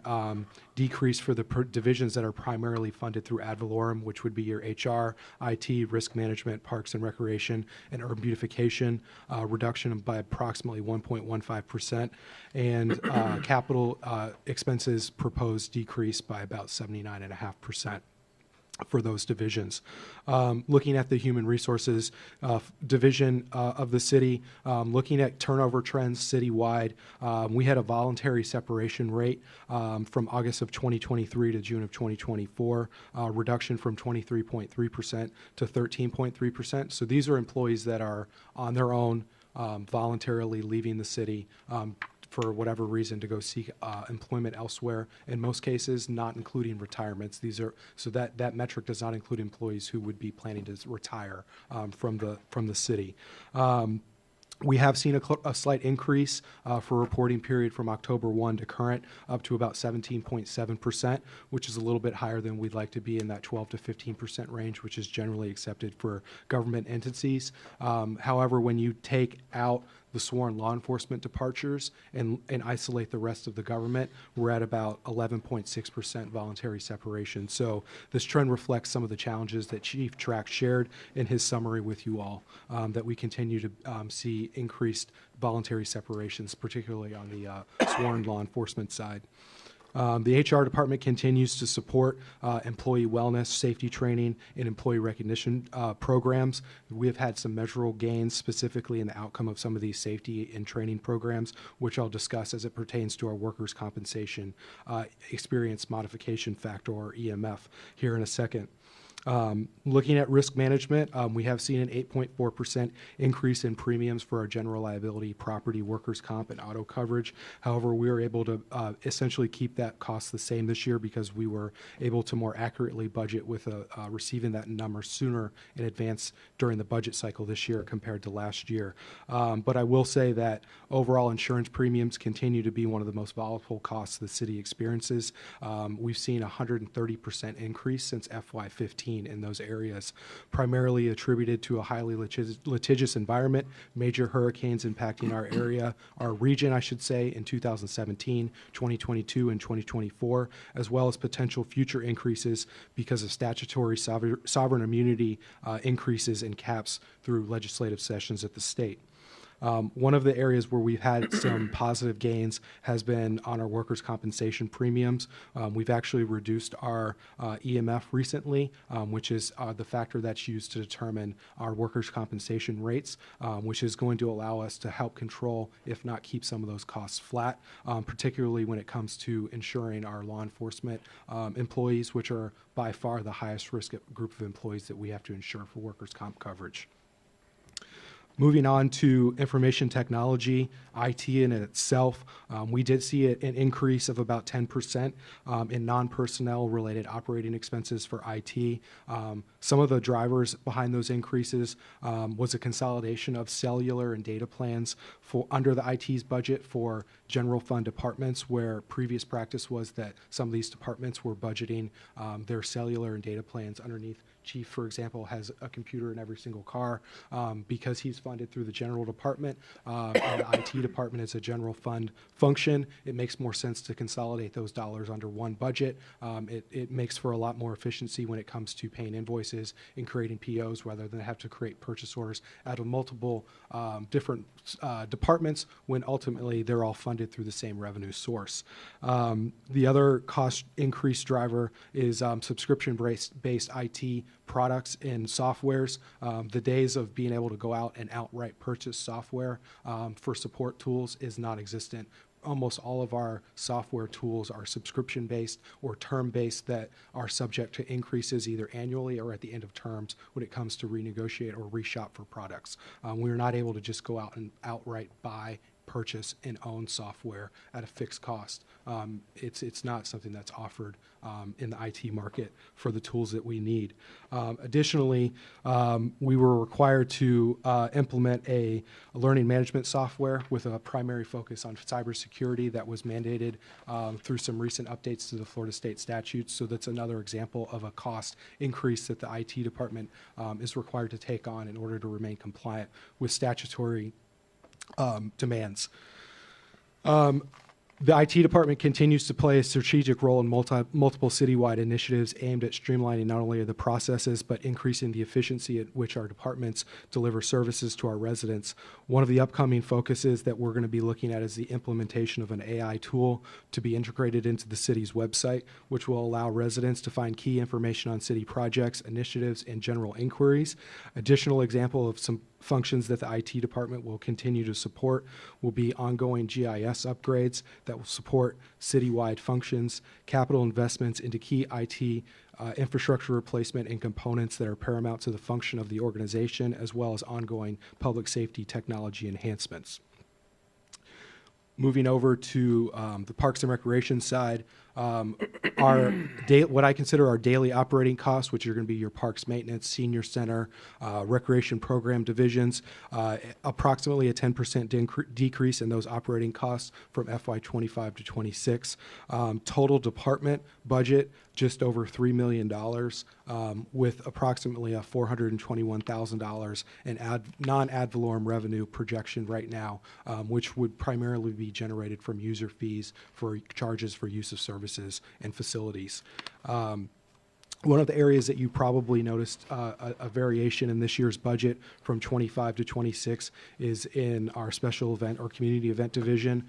decrease for the divisions that are primarily funded through ad valorem, which would be your HR, IT, Risk Management, Parks and Recreation, and Urban Beautification, reduction by approximately 1.15%, and capital expenses proposed decrease by about 79.5% for those divisions. Looking at the Human Resources division of the city, looking at turnover trends citywide, we had a voluntary separation rate from August of 2023 to June of 2024, reduction from 23.3% to 13.3%. So these are employees that are on their own, voluntarily leaving the city for whatever reason to go seek employment elsewhere. In most cases, not including retirements. These are so that metric does not include employees who would be planning to retire from the city. We have seen a slight increase for reporting period from October 1 to current, up to about 17.7%, which is a little bit higher than we'd like to be in that 12 to 15% range, which is generally accepted for government entities. However, when you take out the sworn law enforcement departures and isolate the rest of the government, we're at about 11.6% voluntary separation. So this trend reflects some of the challenges that Chief Track shared in his summary with you all, that we continue to see increased voluntary separations, particularly on the sworn law enforcement side. The HR department continues to support employee wellness, safety training, and employee recognition programs. We have had some measurable gains specifically in the outcome of some of these safety and training programs, which I'll discuss as it pertains to our workers' compensation experience modification factor, or EMF, here in a second. Looking at risk management, we have seen an 8.4% increase in premiums for our general liability, property, workers' comp, and auto coverage. However, we were able to essentially keep that cost the same this year because we were able to more accurately budget with receiving that number sooner in advance during the budget cycle this year compared to last year. But I will say that overall insurance premiums continue to be one of the most volatile costs the city experiences. We've seen a 130% increase since FY15 in those areas, primarily attributed to a highly litigious environment, major hurricanes impacting our area, our region, I should say, in 2017, 2022, and 2024, as well as potential future increases because of statutory sovereign immunity increases and caps through legislative sessions at the state. One of the areas where we've had some positive gains has been on our workers' compensation premiums. We've actually reduced our EMF recently, which is the factor that's used to determine our workers' compensation rates, which is going to allow us to help control, if not keep some of those costs flat, particularly when it comes to ensuring our law enforcement employees, which are by far the highest risk group of employees that we have to insure for workers' comp coverage. Moving on to information technology, IT in itself, we did see an increase of about 10% in non-personnel related operating expenses for IT. Some of the drivers behind those increases was a consolidation of cellular and data plans under the IT's budget for general fund departments, where previous practice was that some of these departments were budgeting their cellular and data plans underneath. Chief, for example, has a computer in every single car. Because he's funded through the general department, and the IT department is a general fund function. It makes more sense to consolidate those dollars under one budget. It makes for a lot more efficiency when it comes to paying invoices and creating POs rather than have to create purchase orders out of multiple different departments when ultimately they're all funded through the same revenue source. The other cost increase driver is subscription-based IT products and softwares. The days of being able to go out and outright purchase software for support tools is non-existent. Almost all of our software tools are subscription-based or term-based that are subject to increases either annually or at the end of terms when it comes to renegotiate or reshop for products. We're not able to just go out and outright buy, purchase, and own software at a fixed cost. It's not something that's offered in the IT market for the tools that we need. Additionally, we were required to implement a learning management software with a primary focus on cybersecurity that was mandated through some recent updates to the Florida state statutes. So that's another example of a cost increase that the IT department is required to take on in order to remain compliant with statutory demands. The IT department continues to play a strategic role in multiple citywide initiatives aimed at streamlining not only the processes, but increasing the efficiency at which our departments deliver services to our residents. One of the upcoming focuses that we're going to be looking at is the implementation of an AI tool to be integrated into the city's website, which will allow residents to find key information on city projects, initiatives, and general inquiries. Additional example of some functions that the IT department will continue to support will be ongoing GIS upgrades that will support citywide functions, capital investments into key IT infrastructure replacement and components that are paramount to the function of the organization, as well as ongoing public safety technology enhancements. Moving over to the Parks and Recreation side, what I consider our daily operating costs, which are going to be your parks maintenance, senior center, recreation program divisions, approximately a 10% decrease in those operating costs from FY25 to 26. Total department budget just over $3 million, with approximately a $421,000 in non-ad valorem revenue projection right now, which would primarily be generated from user fees for charges for use of services and facilities. One of the areas that you probably noticed a variation in this year's budget from 25 to 26 is in our special event or community event division.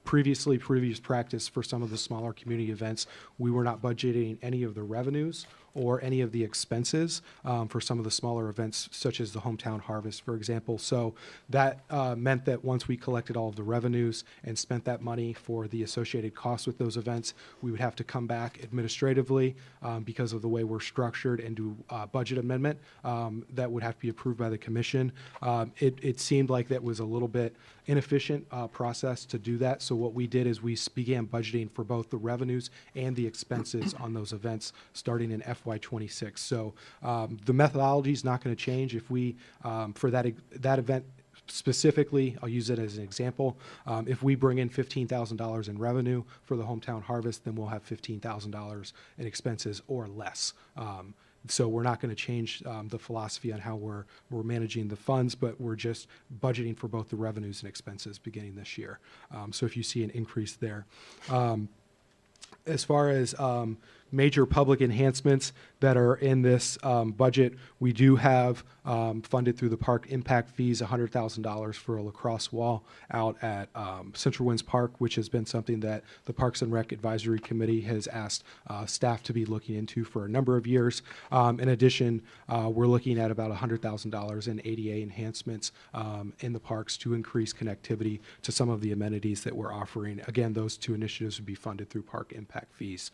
Previous practice for some of the smaller community events, we were not budgeting any of the revenues or any of the expenses for some of the smaller events, such as the Hometown Harvest, for example. So that meant that once we collected all of the revenues and spent that money for the associated costs with those events, we would have to come back administratively because of the way we're structured and do budget amendment that would have to be approved by the commission. It seemed like that was a little bit inefficient process to do that. So what we did is we began budgeting for both the revenues and the expenses on those events starting in FY26. So the methodology is not going to change. If we, for that event specifically, I'll use it as an example. If we bring in $15,000 in revenue for the Hometown Harvest, then we'll have $15,000 in expenses or less. So we're not going to change the philosophy on how we're managing the funds, but we're just budgeting for both the revenues and expenses beginning this year. So if you see an increase there. As far as major public enhancements that are in this budget, we do have funded through the park impact fees $100,000 for a lacrosse wall out at Central Winds Park, which has been something that the Parks and Rec Advisory Committee has asked staff to be looking into for a number of years. In addition, we're looking at about $100,000 in ADA enhancements in the parks to increase connectivity to some of the amenities that we're offering. Again, those two initiatives would be funded through park impact fees.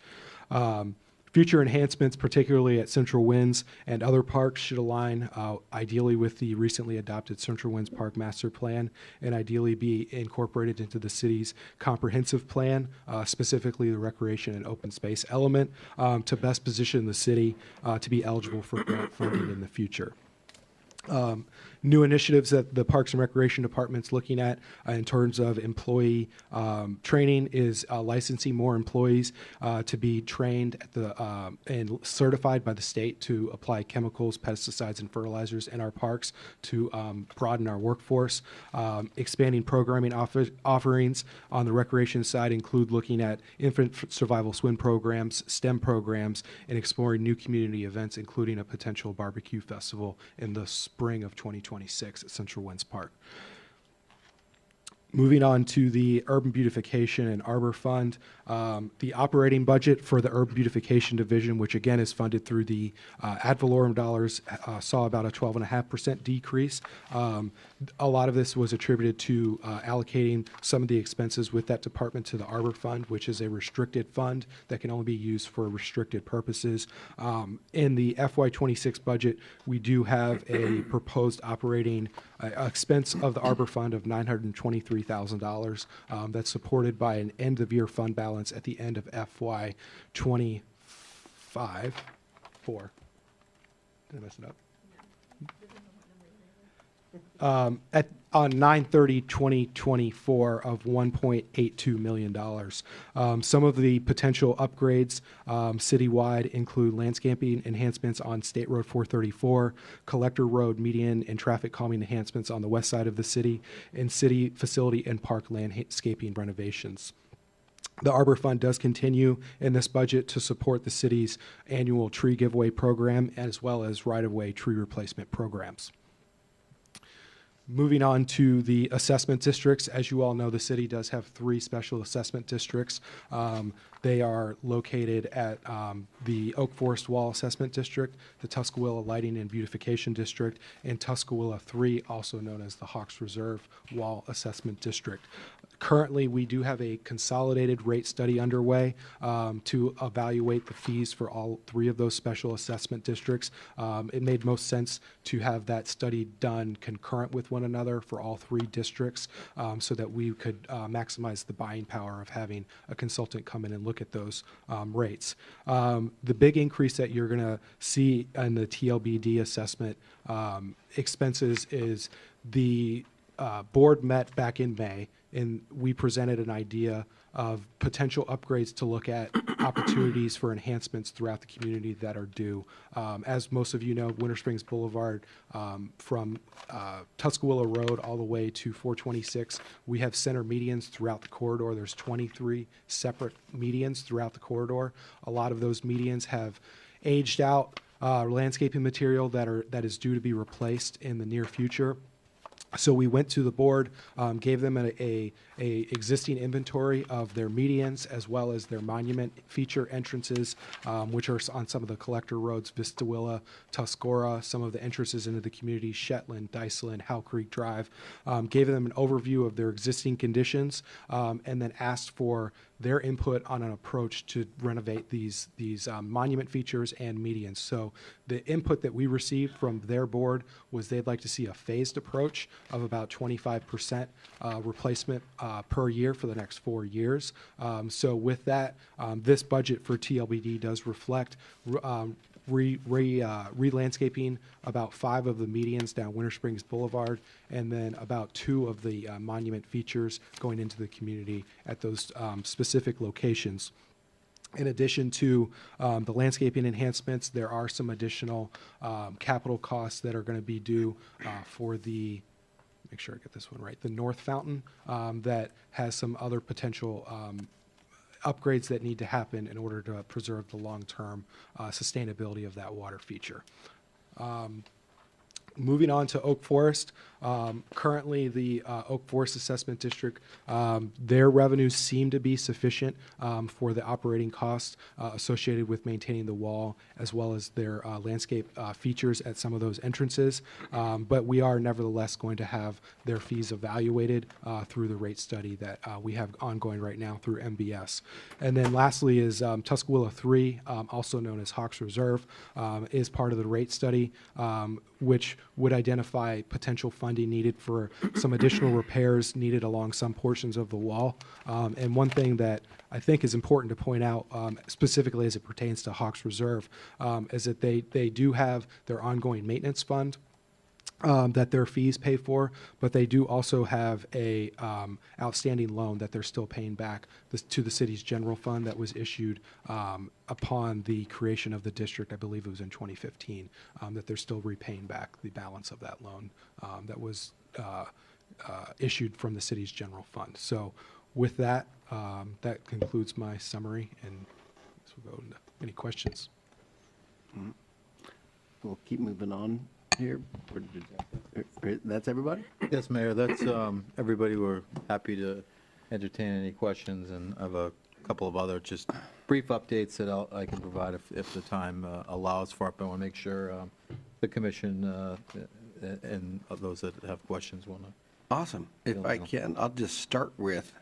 Future enhancements, particularly at Central Winds and other parks, should align ideally with the recently adopted Central Winds Park Master Plan and ideally be incorporated into the city's comprehensive plan, specifically the recreation and open space element, to best position the city to be eligible for grant funding in the future. New initiatives that the Parks and Recreation Department's looking at in terms of employee training is licensing more employees to be trained at the and certified by the state to apply chemicals, pesticides, and fertilizers in our parks to broaden our workforce. Expanding programming offerings on the recreation side include looking at infant survival swim programs, STEM programs, and exploring new community events, including a potential barbecue festival in the spring of 2026 at Central Winds Park. Moving on to the Urban Beautification and Arbor Fund, the operating budget for the Urban Beautification Division, which again is funded through the ad valorem dollars, saw about a 12.5% decrease. A lot of this was attributed to allocating some of the expenses with that department to the Arbor Fund, which is a restricted fund that can only be used for restricted purposes. In the FY26 budget, we do have a proposed operating expense of the Arbor Fund of $923,000. That's supported by an end-of-year fund balance at the end of FY25. Did I mess it up? On 9/30/2024 of $1.82 million. Some of the potential upgrades citywide include landscaping enhancements on State Road 434, Collector Road median and traffic calming enhancements on the west side of the city, and city facility and park landscaping renovations. The Arbor Fund does continue in this budget to support the city's annual tree giveaway program as well as right-of-way tree replacement programs. Moving on to the assessment districts. As you all know, the city does have 3 special assessment districts. They are located at the Oak Forest Wall Assessment District, the Tuscaloosa Lighting and Beautification District, and Tuscaloosa 3, also known as the Hawks Reserve Wall Assessment District. Currently, we do have a consolidated rate study underway to evaluate the fees for all 3 of those special assessment districts. It made most sense to have that study done concurrent with one another for all 3 districts so that we could maximize the buying power of having a consultant come in and look at those rates. The big increase that you're going to see in the TLBD assessment expenses is the board met back in May, and we presented an idea of potential upgrades to look at opportunities for enhancements throughout the community that are due. As most of you know, Winter Springs Boulevard from Tuscaloosa Road all the way to 426, we have center medians throughout the corridor. There's 23 separate medians throughout the corridor. A lot of those medians have aged out landscaping material that is due to be replaced in the near future. So we went to the board, gave them a existing inventory of their medians as well as their monument feature entrances, which are on some of the collector roads, Vistawilla, Tuscarora, some of the entrances into the community, Shetland, Dyceland, Howe Creek Drive. Gave them an overview of their existing conditions, and then asked for their input on an approach to renovate these monument features and medians. So the input that we received from their board was they'd like to see a phased approach of about 25% replacement per year for the next 4 years. So with that, this budget for TLBD does reflect re-landscaping about 5 of the medians down Winter Springs Boulevard, and then about 2 of the monument features going into the community at those specific locations. In addition to the landscaping enhancements, there are some additional capital costs that are going to be due for the, make sure I get this one right, the North Fountain that has some other potential upgrades that need to happen in order to preserve the long-term sustainability of that water feature. Moving on to Oak Forest, currently the Oak Forest Assessment District, their revenues seem to be sufficient for the operating costs associated with maintaining the wall as well as their landscape features at some of those entrances. But we are nevertheless going to have their fees evaluated through the rate study that we have ongoing right now through MBS. And then lastly is Tuscaloosa 3, also known as Hawks Reserve, is part of the rate study, which would identify potential funding needed for some additional repairs needed along some portions of the wall. And one thing that I think is important to point out, specifically as it pertains to Hawks Reserve, is that they do have their ongoing maintenance fund. that their fees pay for, but they do also have a outstanding loan that they're still paying back to the city's general fund that was issued upon the creation of the district. I believe it was in 2015, that they're still repaying back the balance of that loan that was issued from the city's general fund. So with that, that concludes my summary, and so we'll go into any questions. We'll keep moving on here. That's everybody? Yes, Mayor, that's, everybody, we're happy to entertain any questions, and I have a couple of other just brief updates that I can provide if the time allows for it, but I want to make sure the commission and those that have questions want to. Awesome. If I can, I'll just start with,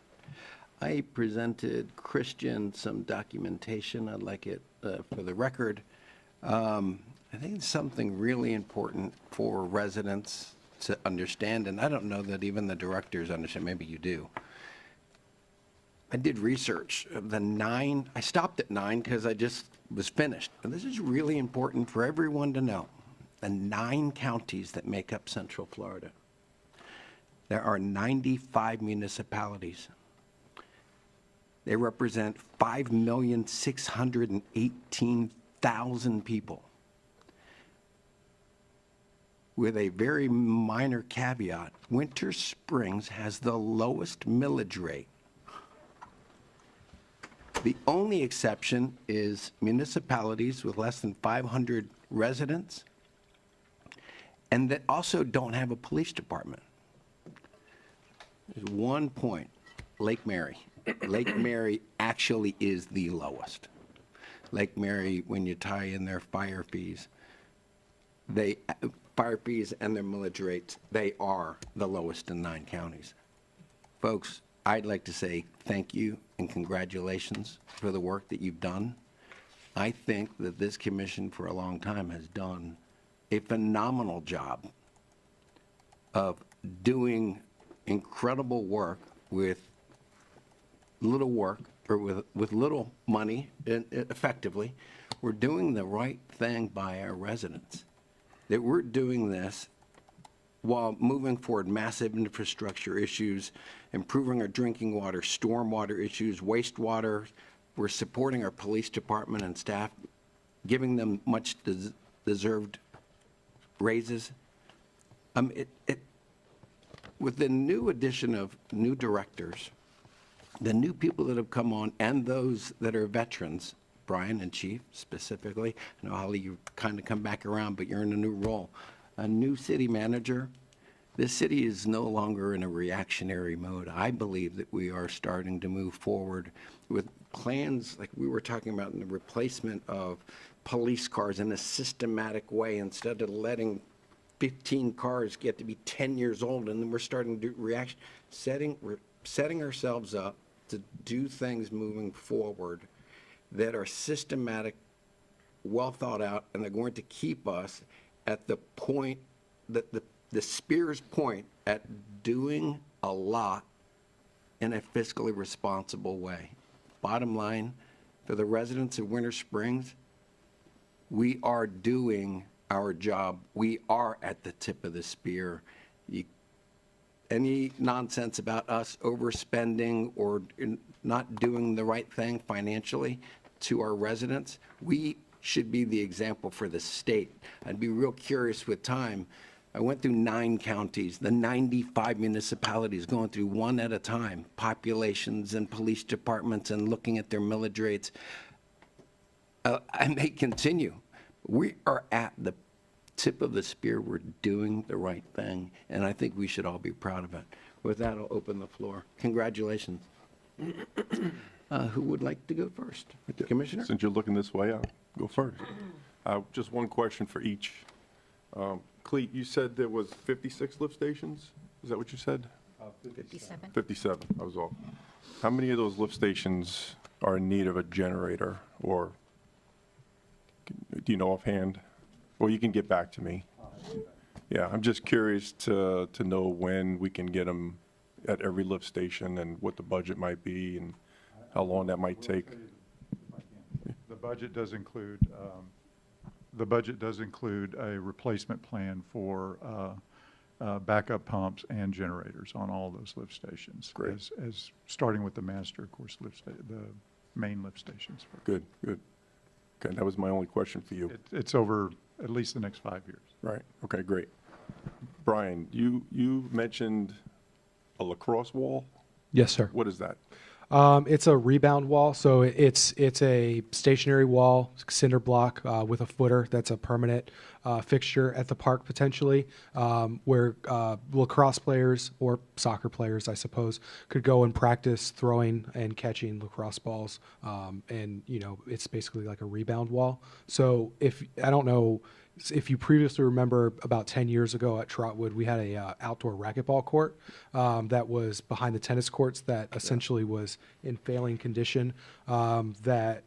I presented Christian some documentation. I'd like it for the record. I think it's something really important for residents to understand, and I don't know that even the directors understand. Maybe you do. I did research of the 9, I stopped at 9 because I just was finished. But this is really important for everyone to know. The 9 counties that make up Central Florida. There are 95 municipalities. They represent 5,618,000 people. With a very minor caveat, Winter Springs has the lowest millage rate. The only exception is municipalities with less than 500 residents and that also don't have a police department. There's one point, Lake Mary. Lake Mary actually is the lowest. Lake Mary, when you tie in their fire fees, fire fees and their millage rates, they are the lowest in 9 counties. Folks, I'd like to say thank you and congratulations for the work that you've done. I think that this commission for a long time has done a phenomenal job of doing incredible work with little work, or with little money, effectively. We're doing the right thing by our residents. That we're doing this while moving forward massive infrastructure issues, improving our drinking water, stormwater issues, wastewater. We're supporting our police department and staff, giving them much deserved raises. With the new addition of new directors, the new people that have come on, and those that are veterans, Brian and Chief specifically, I know, Holly, you kind of come back around, but you're in a new role. A new city manager. This city is no longer in a reactionary mode. I believe that we are starting to move forward with plans like we were talking about in the replacement of police cars in a systematic way, instead of letting 15 cars get to be 10 years old, and then we're starting to do reaction, we're setting ourselves up to do things moving forward that are systematic, well thought out, and they're going to keep us at the point, that the spear's point at doing a lot in a fiscally responsible way. Bottom line, for the residents of Winter Springs, we are doing our job. We are at the tip of the spear. Any nonsense about us overspending or not doing the right thing financially to our residents, we should be the example for the state. I'd be real curious with time. I went through 9 counties, the 95 municipalities, going through one at a time, populations and police departments, and looking at their millage rates. I may continue. We are at the tip of the spear. We're doing the right thing, and I think we should all be proud of it. With that, I'll open the floor. Congratulations. Who would like to go first? Commissioner? Since you're looking this way, I'll go first. Just one question for each. Cleet, you said there was 56 lift stations? Is that what you said? 57. 57, I was off. How many of those lift stations are in need of a generator, or do you know offhand? Or you can get back to me. Yeah, I'm just curious to know when we can get them at every lift station, and what the budget might be, and how long that might take. The budget does include the budget does include a replacement plan for backup pumps and generators on all those lift stations. Great. As starting with the master, of course, the main lift stations. Good, good. Okay, that was my only question for you. It's over at least the next 5 years. Right, okay, great. Brian, you mentioned a lacrosse wall? Yes, sir. What is that? It's a rebound wall, so it's a stationary wall, cinder block with a footer. That's a permanent fixture at the park potentially, where lacrosse players or soccer players, I suppose, could go and practice throwing and catching lacrosse balls. And it's basically like a rebound wall. So I don't know if you previously remember, about 10 years ago at Trotwood, we had a outdoor racquetball court that was behind the tennis courts that essentially was in failing condition, that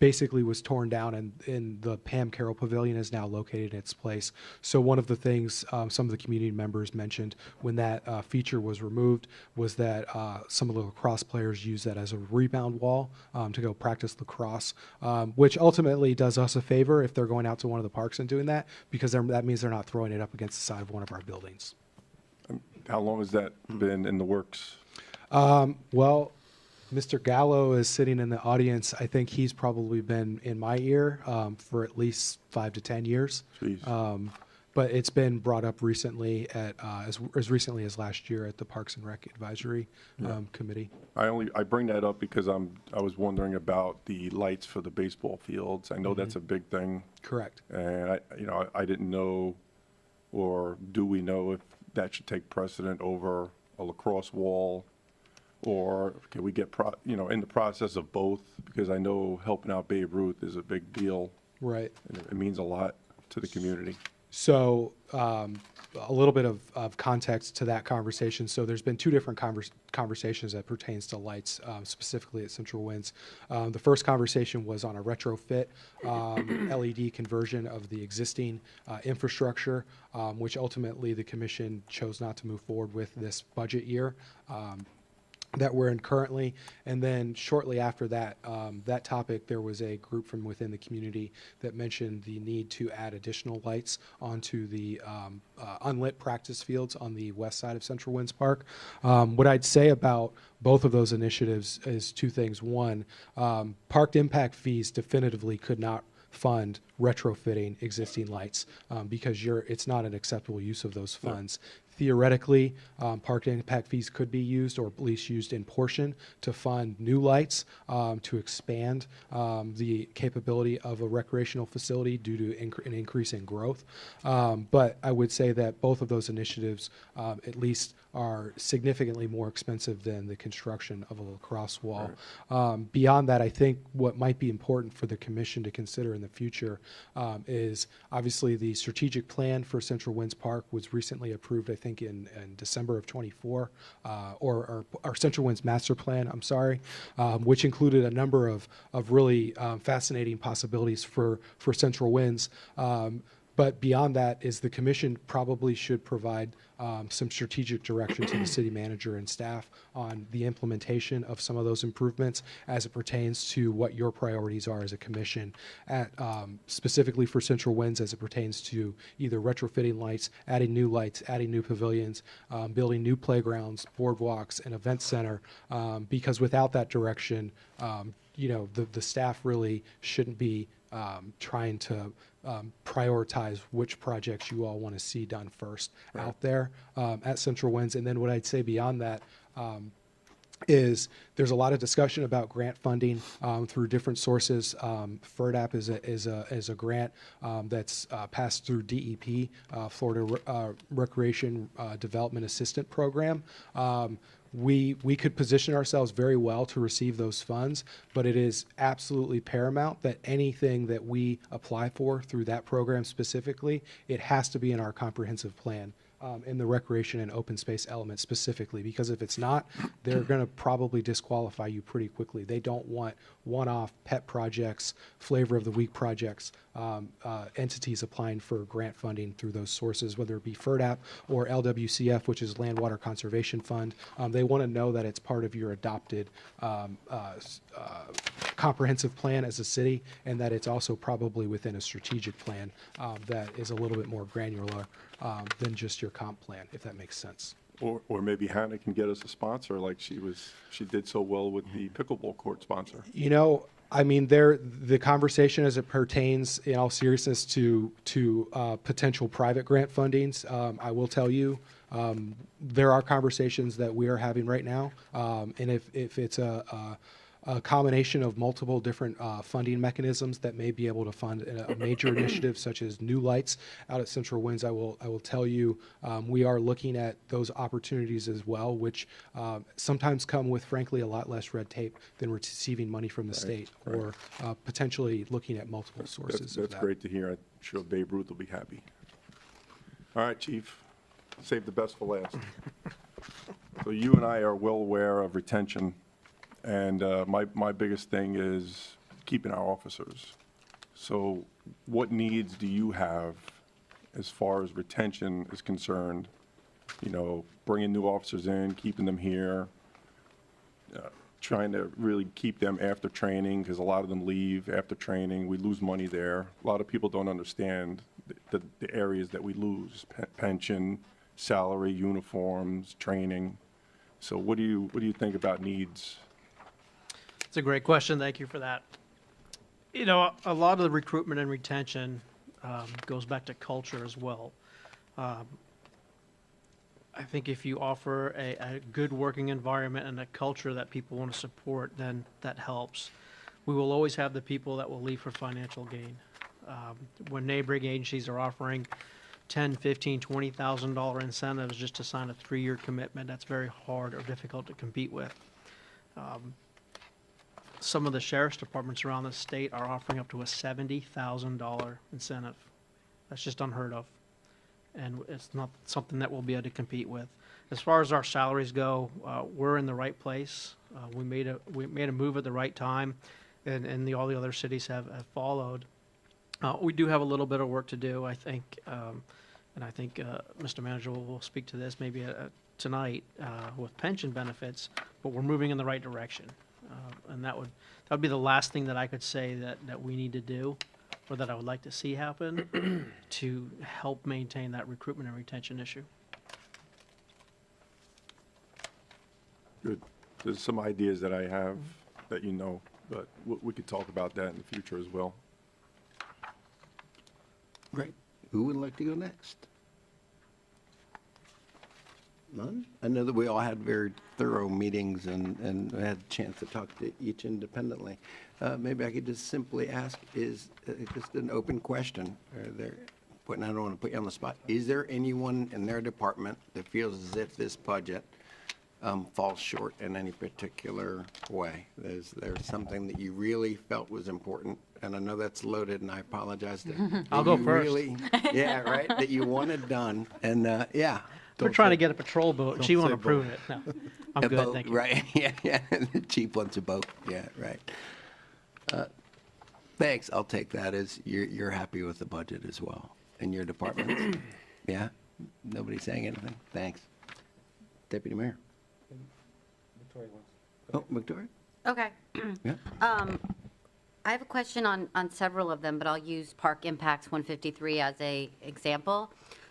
basically was torn down, and in the Pam Carroll Pavilion is now located in its place. So one of the things some of the community members mentioned when that feature was removed was that some of the lacrosse players use that as a rebound wall to go practice lacrosse, which ultimately does us a favor if they're going out to one of the parks and doing that, because that means they're not throwing it up against the side of one of our buildings. How long has that been in the works? Well, Mr. Gallo is sitting in the audience. I think he's probably been in my ear for at least 5 to 10 years. Jeez. But it's been brought up recently at as recently as last year at the Parks and Rec Advisory Committee. I bring that up because I was wondering about the lights for the baseball fields. I know that's a big thing. Correct. And I didn't know, or do we know if that should take precedent over a lacrosse wall? Or can we get, in the process of both? Because I know helping out Babe Ruth is a big deal. Right. And it means a lot to the community. So a little bit of context to that conversation. So there's been two different conversations that pertains to lights, specifically at Central Winds. The first conversation was on a retrofit LED conversion of the existing infrastructure, which ultimately the commission chose not to move forward with this budget year that we're in currently. And then shortly after that, that topic, there was a group from within the community that mentioned the need to add additional lights onto the unlit practice fields on the west side of Central Winds Park. What I'd say about both of those initiatives is two things. One, park impact fees definitively could not fund retrofitting existing lights because it's not an acceptable use of those funds. Theoretically, park impact fees could be used, or at least used in portion, to fund new lights, to expand the capability of a recreational facility due to an increase in growth. But I would say that both of those initiatives at least are significantly more expensive than the construction of a lacrosse wall. Right. Beyond that, I think what might be important for the commission to consider in the future is obviously the strategic plan for Central Winds Park was recently approved, I think in December of 24, or our Central Winds Master Plan, I'm sorry, which included a number of really fascinating possibilities for Central Winds. But beyond that is the commission probably should provide some strategic direction to the city manager and staff on the implementation of some of those improvements as it pertains to what your priorities are as a commission, specifically for Central Winds as it pertains to either retrofitting lights, adding new pavilions, building new playgrounds, boardwalks, and event center, because without that direction, the staff really shouldn't be trying to prioritize which projects you all want to see done first out there at Central Winds. And then what I'd say beyond that is there's a lot of discussion about grant funding through different sources. FERDAP is a grant that's passed through DEP, Florida Recreation Development Assistant Program. We could position ourselves very well to receive those funds, but it is absolutely paramount that anything that we apply for through that program specifically, it has to be in our comprehensive plan. In the recreation and open space element specifically, because if it's not, they're going to probably disqualify you pretty quickly. They don't want one-off pet projects, flavor of the week projects, entities applying for grant funding through those sources, whether it be FERDAP or LWCF, which is Land Water Conservation Fund. They want to know that it's part of your adopted comprehensive plan as a city, and that it's also probably within a strategic plan that is a little bit more granular than just your comp plan, if that makes sense. Or maybe Hannah can get us a sponsor like she did so well with the pickleball court sponsor. You know, I mean, the conversation as it pertains, in all seriousness, to potential private grant fundings, I will tell you, there are conversations that we are having right now, and if it's a combination of multiple different funding mechanisms that may be able to fund a major initiative such as new lights out at Central Winds, I will tell you, we are looking at those opportunities as well, which sometimes come with, frankly, a lot less red tape than receiving money from the state, or potentially looking at multiple sources of That's that. great to hear. I'm sure Babe Ruth will be happy. All right, Chief, save the best for last. So you and I are well aware of retention, and my biggest thing is keeping our officers. So what needs do you have as far as retention is concerned? You know, bringing new officers in, keeping them here, trying to really keep them after training, because a lot of them leave after training. We lose money there. A lot of people don't understand the areas that we lose: pension, salary, uniforms, training. So what do you think about needs? It's a great question. Thank you for that. You know, a lot of the recruitment and retention goes back to culture as well. I think if you offer a good working environment and a culture that people want to support, then that helps. We will always have the people that will leave for financial gain. When neighboring agencies are offering $10,000, $15,000, $20,000 incentives just to sign a 3-year commitment, that's very hard or difficult to compete with. Some of the sheriff's departments around the state are offering up to a $70,000 incentive. That's just unheard of, and it's not something that we'll be able to compete with. As far as our salaries go, we're in the right place. We made a move at the right time, and all the other cities have followed. We do have a little bit of work to do, I think, and I think Mr. Manager will speak to this maybe tonight with pension benefits, but we're moving in the right direction. And that would be the last thing that I could say that we need to do, or that I would like to see happen to help maintain that recruitment and retention issue. Good. There's some ideas that I have that you know, but we could talk about that in the future as well. Great. Who would like to go next? None? I know that we all had very thorough meetings and had a chance to talk to each independently. Maybe I could just simply ask, is just an open question. I don't want to put you on the spot. Is there anyone in their department that feels as if this budget falls short in any particular way? Is there something that you really felt was important? And I know that's loaded, and I apologize. I'll go you first. Really, yeah, right, that you wanted done. And, yeah. We're trying to get a patrol boat, and she won't approve it. No, I'm A good, boat, thank you. right, yeah. The chief wants a boat, yeah, right. Thanks, I'll take that as you're happy with the budget as well, in your department. Yeah? Nobody saying anything? Thanks. Deputy Mayor? Oh, Victoria? Okay. Yeah. I have a question on several of them, but I'll use Park Impacts 153 as a example.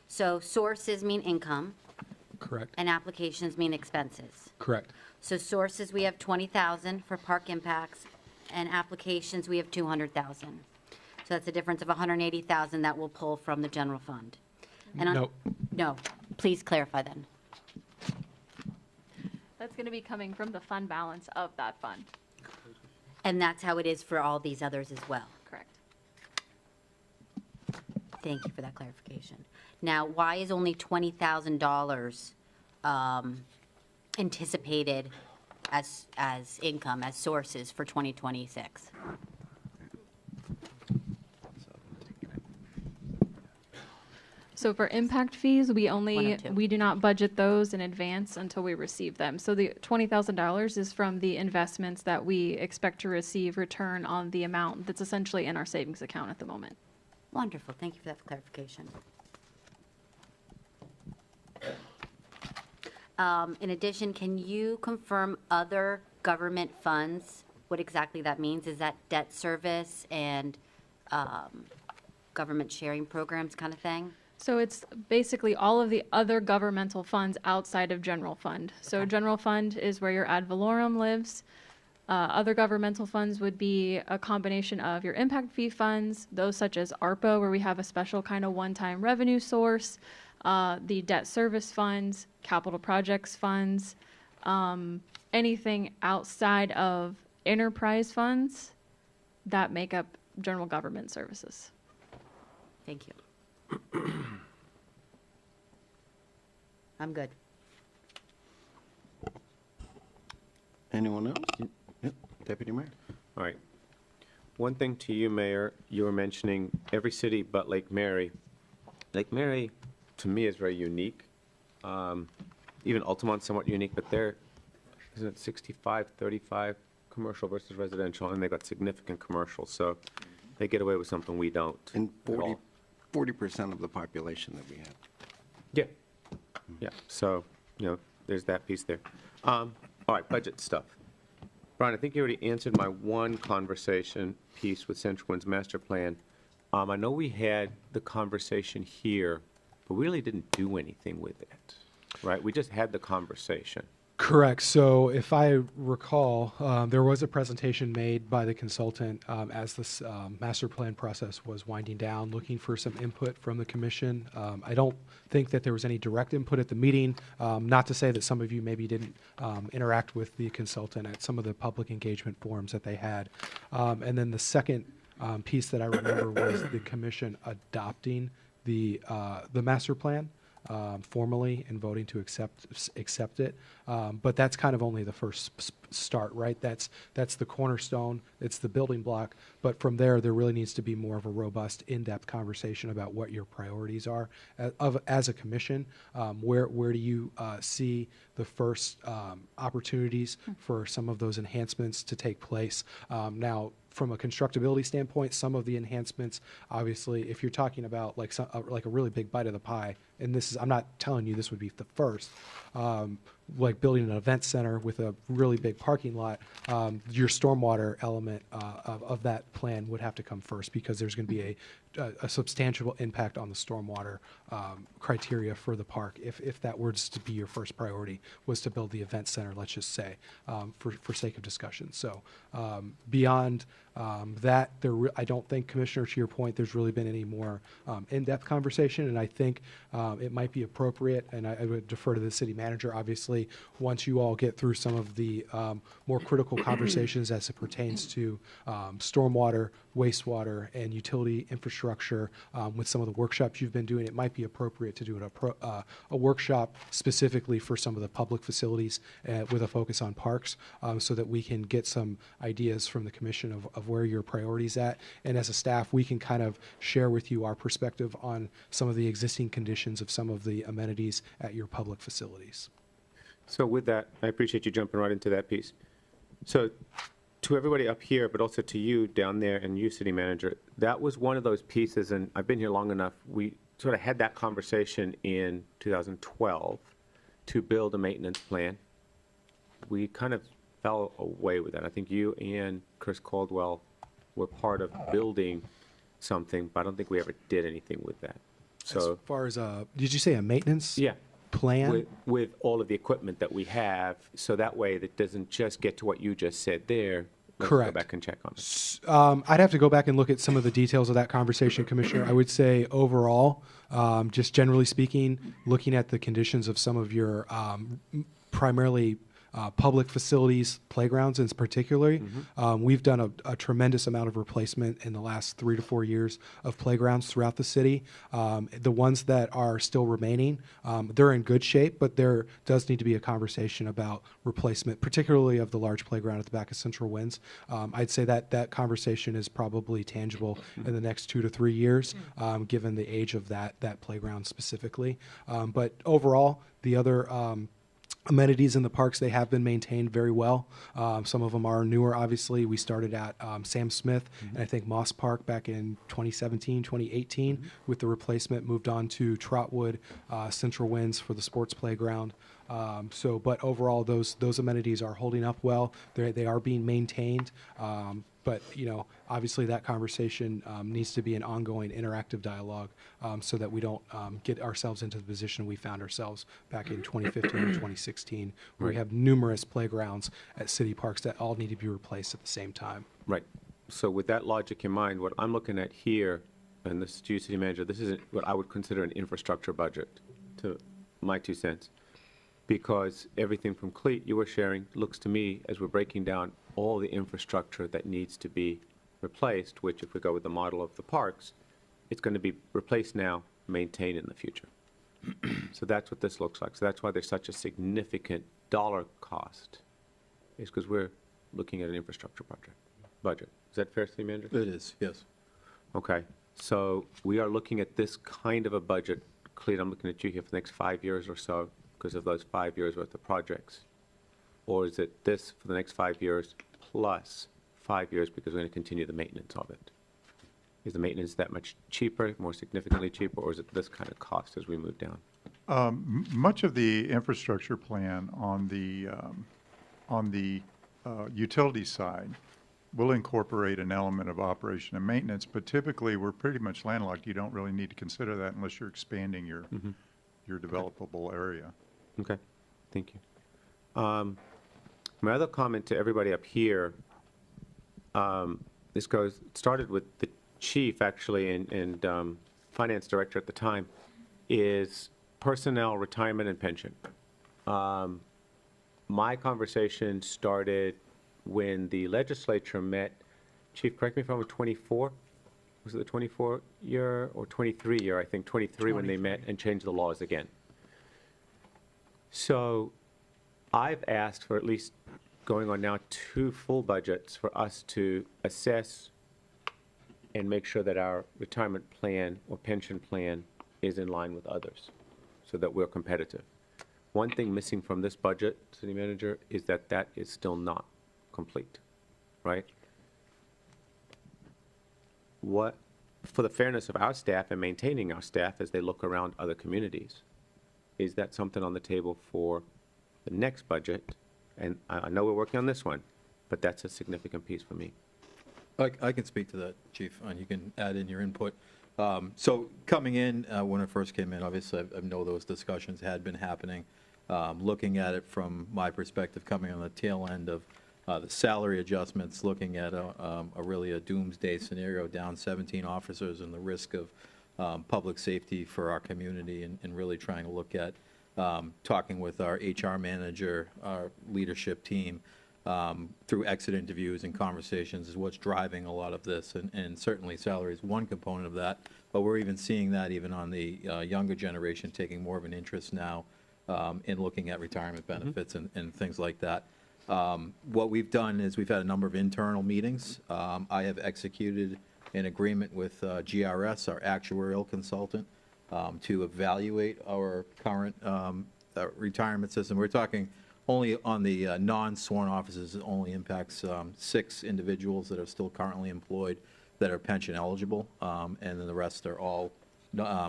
So sources mean income, Correct. and applications mean expenses. Correct. So sources, we have 20,000 for Park Impacts, and applications, we have 200,000. So that's a difference of 180,000 that we'll pull from the general fund. And No. No, please clarify then. That's going to be coming from the fund balance of that fund. And that's how it is for all these others as well. Correct. Thank you for that clarification. Now, why is only $20,000 anticipated as income, as sources for 2026? So for impact fees, One or two. we do not budget those in advance until we receive them. So the $20,000 is from the investments that we expect to receive return on the amount that's essentially in our savings account at the moment. Wonderful, thank you for that clarification. In addition, can you confirm other government funds, what exactly that means? Is that debt service and government sharing programs kind of thing? So it's basically all of the other governmental funds outside of general fund. So general fund is where your ad valorem lives. Other governmental funds would be a combination of your impact fee funds, those such as ARPA, where we have a special kind of one-time revenue source, the debt service funds, capital projects funds, anything outside of enterprise funds that make up general government services. Thank you. I'm good. Anyone else? Yep, Deputy Mayor. All right. One thing to you, Mayor, you were mentioning every city but Lake Mary. Lake Mary, to me, is very unique. Even Altamont's somewhat unique, but they're, isn't it 65, 35 commercial versus residential, and they got significant commercial, so they get away with something we don't. And at all. 40% of the population that we have. Yeah. Yeah, so, there's that piece there. All right, budget stuff. Brian, I think you already answered my one conversation piece with Central Wind's master plan. I know we had the conversation here, but we really didn't do anything with it, right? We just had the conversation. Correct. So if I recall, there was a presentation made by the consultant as this master plan process was winding down, looking for some input from the commission. I don't think that there was any direct input at the meeting, not to say that some of you maybe didn't interact with the consultant at some of the public engagement forums that they had. And then the second piece that I remember was the commission adopting the master plan formally and voting to accept it. But that's kind of only the first start, right? That's the cornerstone. It's the building block. But from there really needs to be more of a robust, in-depth conversation about what your priorities are as a commission. Where do you see the first opportunities for some of those enhancements to take place? Now, from a constructability standpoint, some of the enhancements, obviously, if you're talking about like a really big bite of the pie, and this is, I'm not telling you this would be the first, like building an event center with a really big parking lot, your stormwater element of that plan would have to come first because there's going to be a substantial impact on the stormwater criteria for the park if that were to be your first priority was to build the event center, let's just say, for sake of discussion. So beyond that, I don't think, Commissioner, to your point, there's really been any more in-depth conversation, and I think it might be appropriate, and I would defer to the city manager, obviously, once you all get through some of the more critical conversations as it pertains to stormwater, wastewater, and utility infrastructure with some of the workshops you've been doing, it might be appropriate to do a workshop specifically for some of the public facilities with a focus on parks so that we can get some ideas from the commission of where your priorities at. And as a staff, we can kind of share with you our perspective on some of the existing conditions of some of the amenities at your public facilities. So with that, I appreciate you jumping right into that piece. So to everybody up here, but also to you down there and you, city manager, that was one of those pieces, and I've been here long enough, we sort of had that conversation in 2012 to build a maintenance plan. We kind of fell away with that. I think you and Chris Caldwell were part of building something, but I don't think we ever did anything with that. So as far as did you say a maintenance plan? With all of the equipment that we have, so that way that doesn't just get to what you just said there. Let's Correct. Go back and check on it. I'd have to go back and look at some of the details of that conversation, Commissioner. I would say overall, just generally speaking, looking at the conditions of some of your primarily public facilities, playgrounds in particular. We've done a tremendous amount of replacement in the last 3 to 4 years of playgrounds throughout the city. The ones that are still remaining, they're in good shape, but there does need to be a conversation about replacement, particularly of the large playground at the back of Central Winds. I'd say that conversation is probably tangible in the next 2 to 3 years, given the age of that playground specifically. But overall, the other amenities in the parks, they have been maintained very well. Some of them are newer, obviously. We started at Sam Smith and I think Moss Park back in 2017, 2018 with the replacement, moved on to Trotwood, Central Winds for the sports playground. But overall, those amenities are holding up well. They are being maintained. But, obviously that conversation needs to be an ongoing interactive dialogue so that we don't get ourselves into the position we found ourselves back in 2015 and 2016, where we have numerous playgrounds at city parks that all need to be replaced at the same time. Right. So with that logic in mind, what I'm looking at here, and this is to you, City Manager, this is what I would consider an infrastructure budget, to my 2 cents. Because everything from Cleat you were sharing looks to me, as we're breaking down all the infrastructure that needs to be replaced, which if we go with the model of the parks, it's going to be replaced now, maintained in the future. So that's what this looks like. So that's why there's such a significant dollar cost, is because we're looking at an infrastructure budget. Is that fair, City Manager? It is, yes. Okay. So we are looking at this kind of a budget. Cleat, I'm looking at you here for the next 5 years or so, because of those 5 years worth of projects? Or is it this for the next 5 years plus 5 years because we're going to continue the maintenance of it? Is the maintenance that much cheaper, more significantly cheaper, or is it this kind of cost as we move down? Much of the infrastructure plan on the utility side will incorporate an element of operation and maintenance, but typically we're pretty much landlocked. You don't really need to consider that unless you're expanding your developable area. Okay, thank you. My other comment to everybody up here, started with the chief actually and finance director at the time, is personnel, retirement, and pension. My conversation started when the legislature met. Chief, correct me if I'm wrong, 24? Was it the 24 year or 23 year? I think 23 when they met and changed the laws again. So I've asked for at least going on now 2 full budgets for us to assess and make sure that our retirement plan or pension plan is in line with others so that we're competitive. One thing missing from this budget, City Manager, is that is still not complete, right? What, for the fairness of our staff and maintaining our staff as they look around other communities, is that something on the table for the next budget? And I know we're working on this one, but that's a significant piece for me. I can speak to that, Chief, and you can add in your input. So coming in, when I first came in, obviously I know those discussions had been happening. Looking at it from my perspective, coming on the tail end of the salary adjustments, looking at really a doomsday scenario, down 17 officers and the risk of public safety for our community, and really trying to look at talking with our HR manager, our leadership team, through exit interviews and conversations is what's driving a lot of this, and certainly salary is one component of that, but we're even seeing that even on the younger generation taking more of an interest now in looking at retirement benefits and things like that. What we've done is we've had a number of internal meetings. I have executed an agreement with GRS, our actuarial consultant, to evaluate our current retirement system. We're talking only on the non-sworn officers, it only impacts 6 individuals that are still currently employed that are pension eligible, and then the rest are all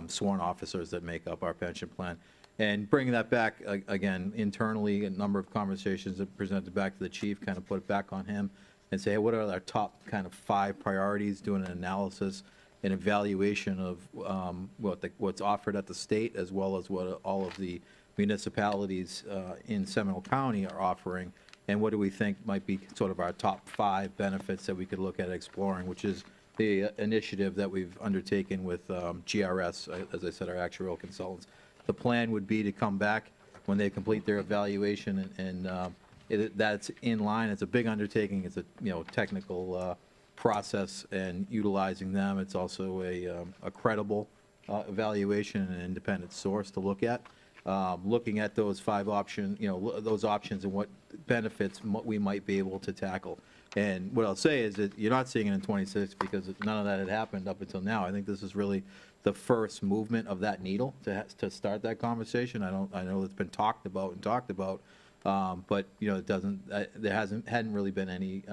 sworn officers that make up our pension plan. And bringing that back, again, internally, a number of conversations that presented back to the chief, kind of put it back on him and say, hey, what are our top kind of 5 priorities, doing an analysis and evaluation of what's offered at the state, as well as what all of the municipalities in Seminole County are offering, and what do we think might be sort of our top 5 benefits that we could look at exploring, which is the initiative that we've undertaken with GRS, as I said, our actuarial consultants. The plan would be to come back when they complete their evaluation and that's in line. It's a big undertaking. It's a, technical process, and utilizing them, it's also a credible evaluation and an independent source to look at. Looking at those 5 options, those options and what benefits we might be able to tackle. And what I'll say is that you're not seeing it in 26 because none of that had happened up until now. I think this is really the first movement of that needle to start that conversation. I know it's been talked about, but it doesn't. There hadn't really been any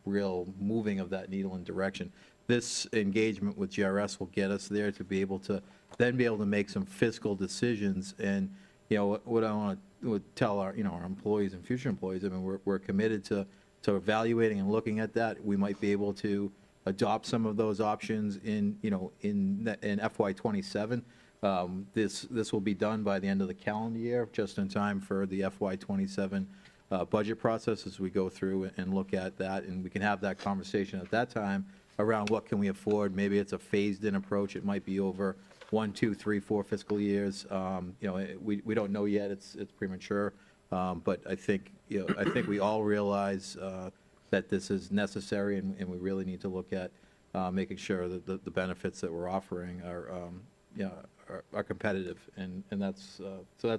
real moving of that needle in direction. This engagement with GRS will get us there to be able to make some fiscal decisions. And what I want to tell our our employees and future employees, I mean, we're committed to evaluating and looking at that. We might be able to adopt some of those options in FY27. This will be done by the end of the calendar year, just in time for the FY27 budget process as we go through and look at that, and we can have that conversation at that time around what can we afford. Maybe it's a phased-in approach. It might be over 1, 2, 3, 4 fiscal years. We don't know yet. It's premature, but I think we all realize that this is necessary, and we really need to look at making sure that the benefits that we're offering are competitive, and that's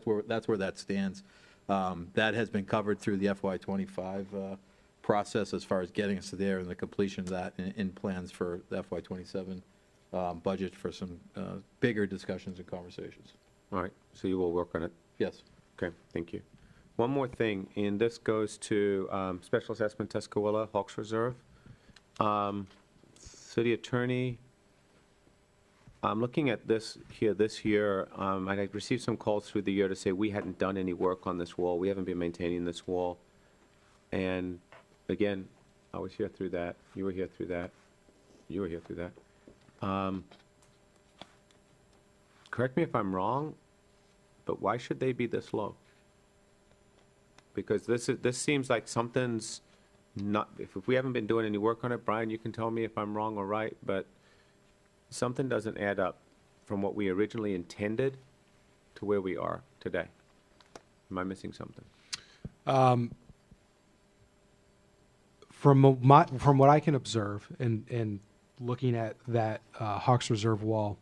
where that stands. That has been covered through the FY25 process as far as getting us there, and the completion of that in plans for the FY27 budget for some bigger discussions and conversations. All right, so you will work on it? Yes. Okay, thank you. One more thing, and this goes to Special Assessment Tuscarora, Hawks Reserve. City Attorney, I'm looking at this year, I received some calls through the year to say we hadn't done any work on this wall. We haven't been maintaining this wall. And again, I was here through that. You were here through that. You were here through that. Correct me if I'm wrong, but why should they be this low? Because this seems like something's not, if we haven't been doing any work on it, Brian, you can tell me if I'm wrong or right, but something doesn't add up from what we originally intended to where we are today. Am I missing something? From what I can observe and looking at that Hawks Reserve wall,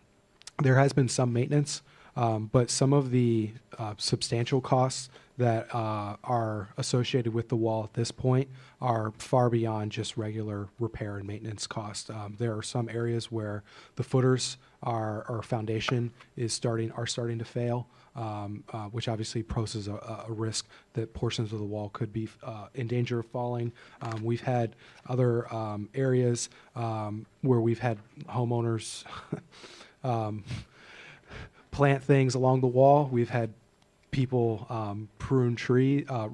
there has been some maintenance, but some of the substantial costs that are associated with the wall at this point are far beyond just regular repair and maintenance costs. There are some areas where the footers our foundation are starting to fail, which obviously poses a risk that portions of the wall could be in danger of falling. We've had other areas where we've had homeowners plant things along the wall. We've had people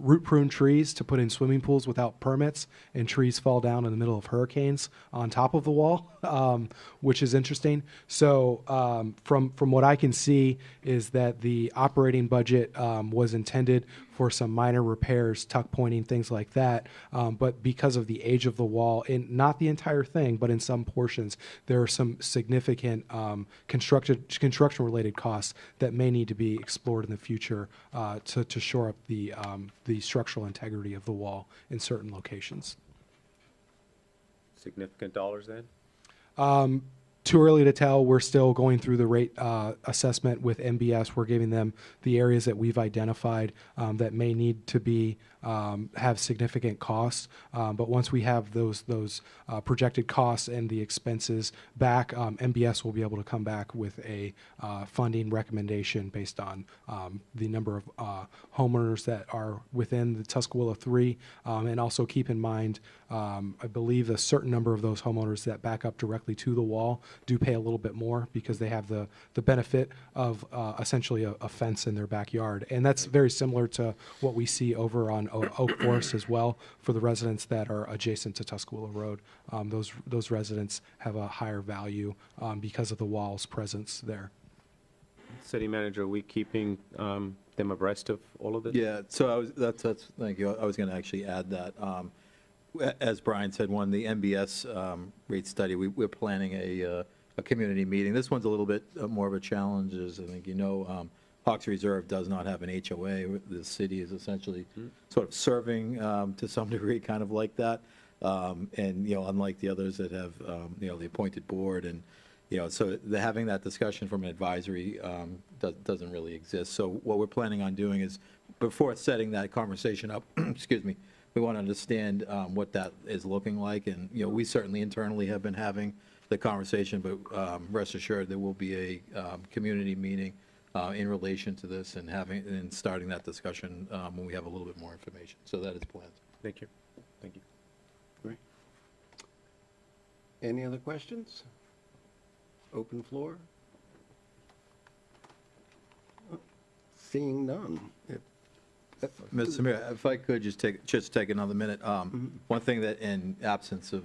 root prune trees to put in swimming pools without permits, and trees fall down in the middle of hurricanes on top of the wall, which is interesting. So from what I can see is that the operating budget was intended for some minor repairs, tuck pointing, things like that. But because of the age of the wall, in not the entire thing, but in some portions, there are some significant construction-related costs that may need to be explored in the future to shore up the structural integrity of the wall in certain locations. Significant dollars then? Too early to tell. We're still going through the rate assessment with MBS. We're giving them the areas that we've identified that may need to be have significant costs. But once we have those projected costs and the expenses back, MBS will be able to come back with a funding recommendation based on the number of homeowners that are within the Tuscarora 3, and also keep in mind, I believe a certain number of those homeowners that back up directly to the wall do pay a little bit more because they have the benefit of essentially a fence in their backyard. And that's very similar to what we see over on Oak Forest as well for the residents that are adjacent to Tuscarora Road. Those residents have a higher value because of the wall's presence there. City Manager, are we keeping them abreast of all of this? Yeah, so that's thank you. I was going to actually add that. As Brian said, the MBS rate study, we're planning a community meeting. This one's a little bit more of a challenge, as I think you know. Hawks Reserve does not have an HOA. The city is essentially sort of serving to some degree, kind of like that. And, unlike the others that have, the appointed board and, so having that discussion from an advisory doesn't really exist. So what we're planning on doing is, before setting that conversation up, excuse me, we want to understand what that is looking like. And, we certainly internally have been having the conversation, but rest assured there will be a community meeting in relation to this and starting that discussion when we have a little bit more information. So that is planned. Thank you. Thank you. Great. Any other questions? Open floor? Seeing none. Mr. Mayor, if I could just take another minute. One thing that, in absence of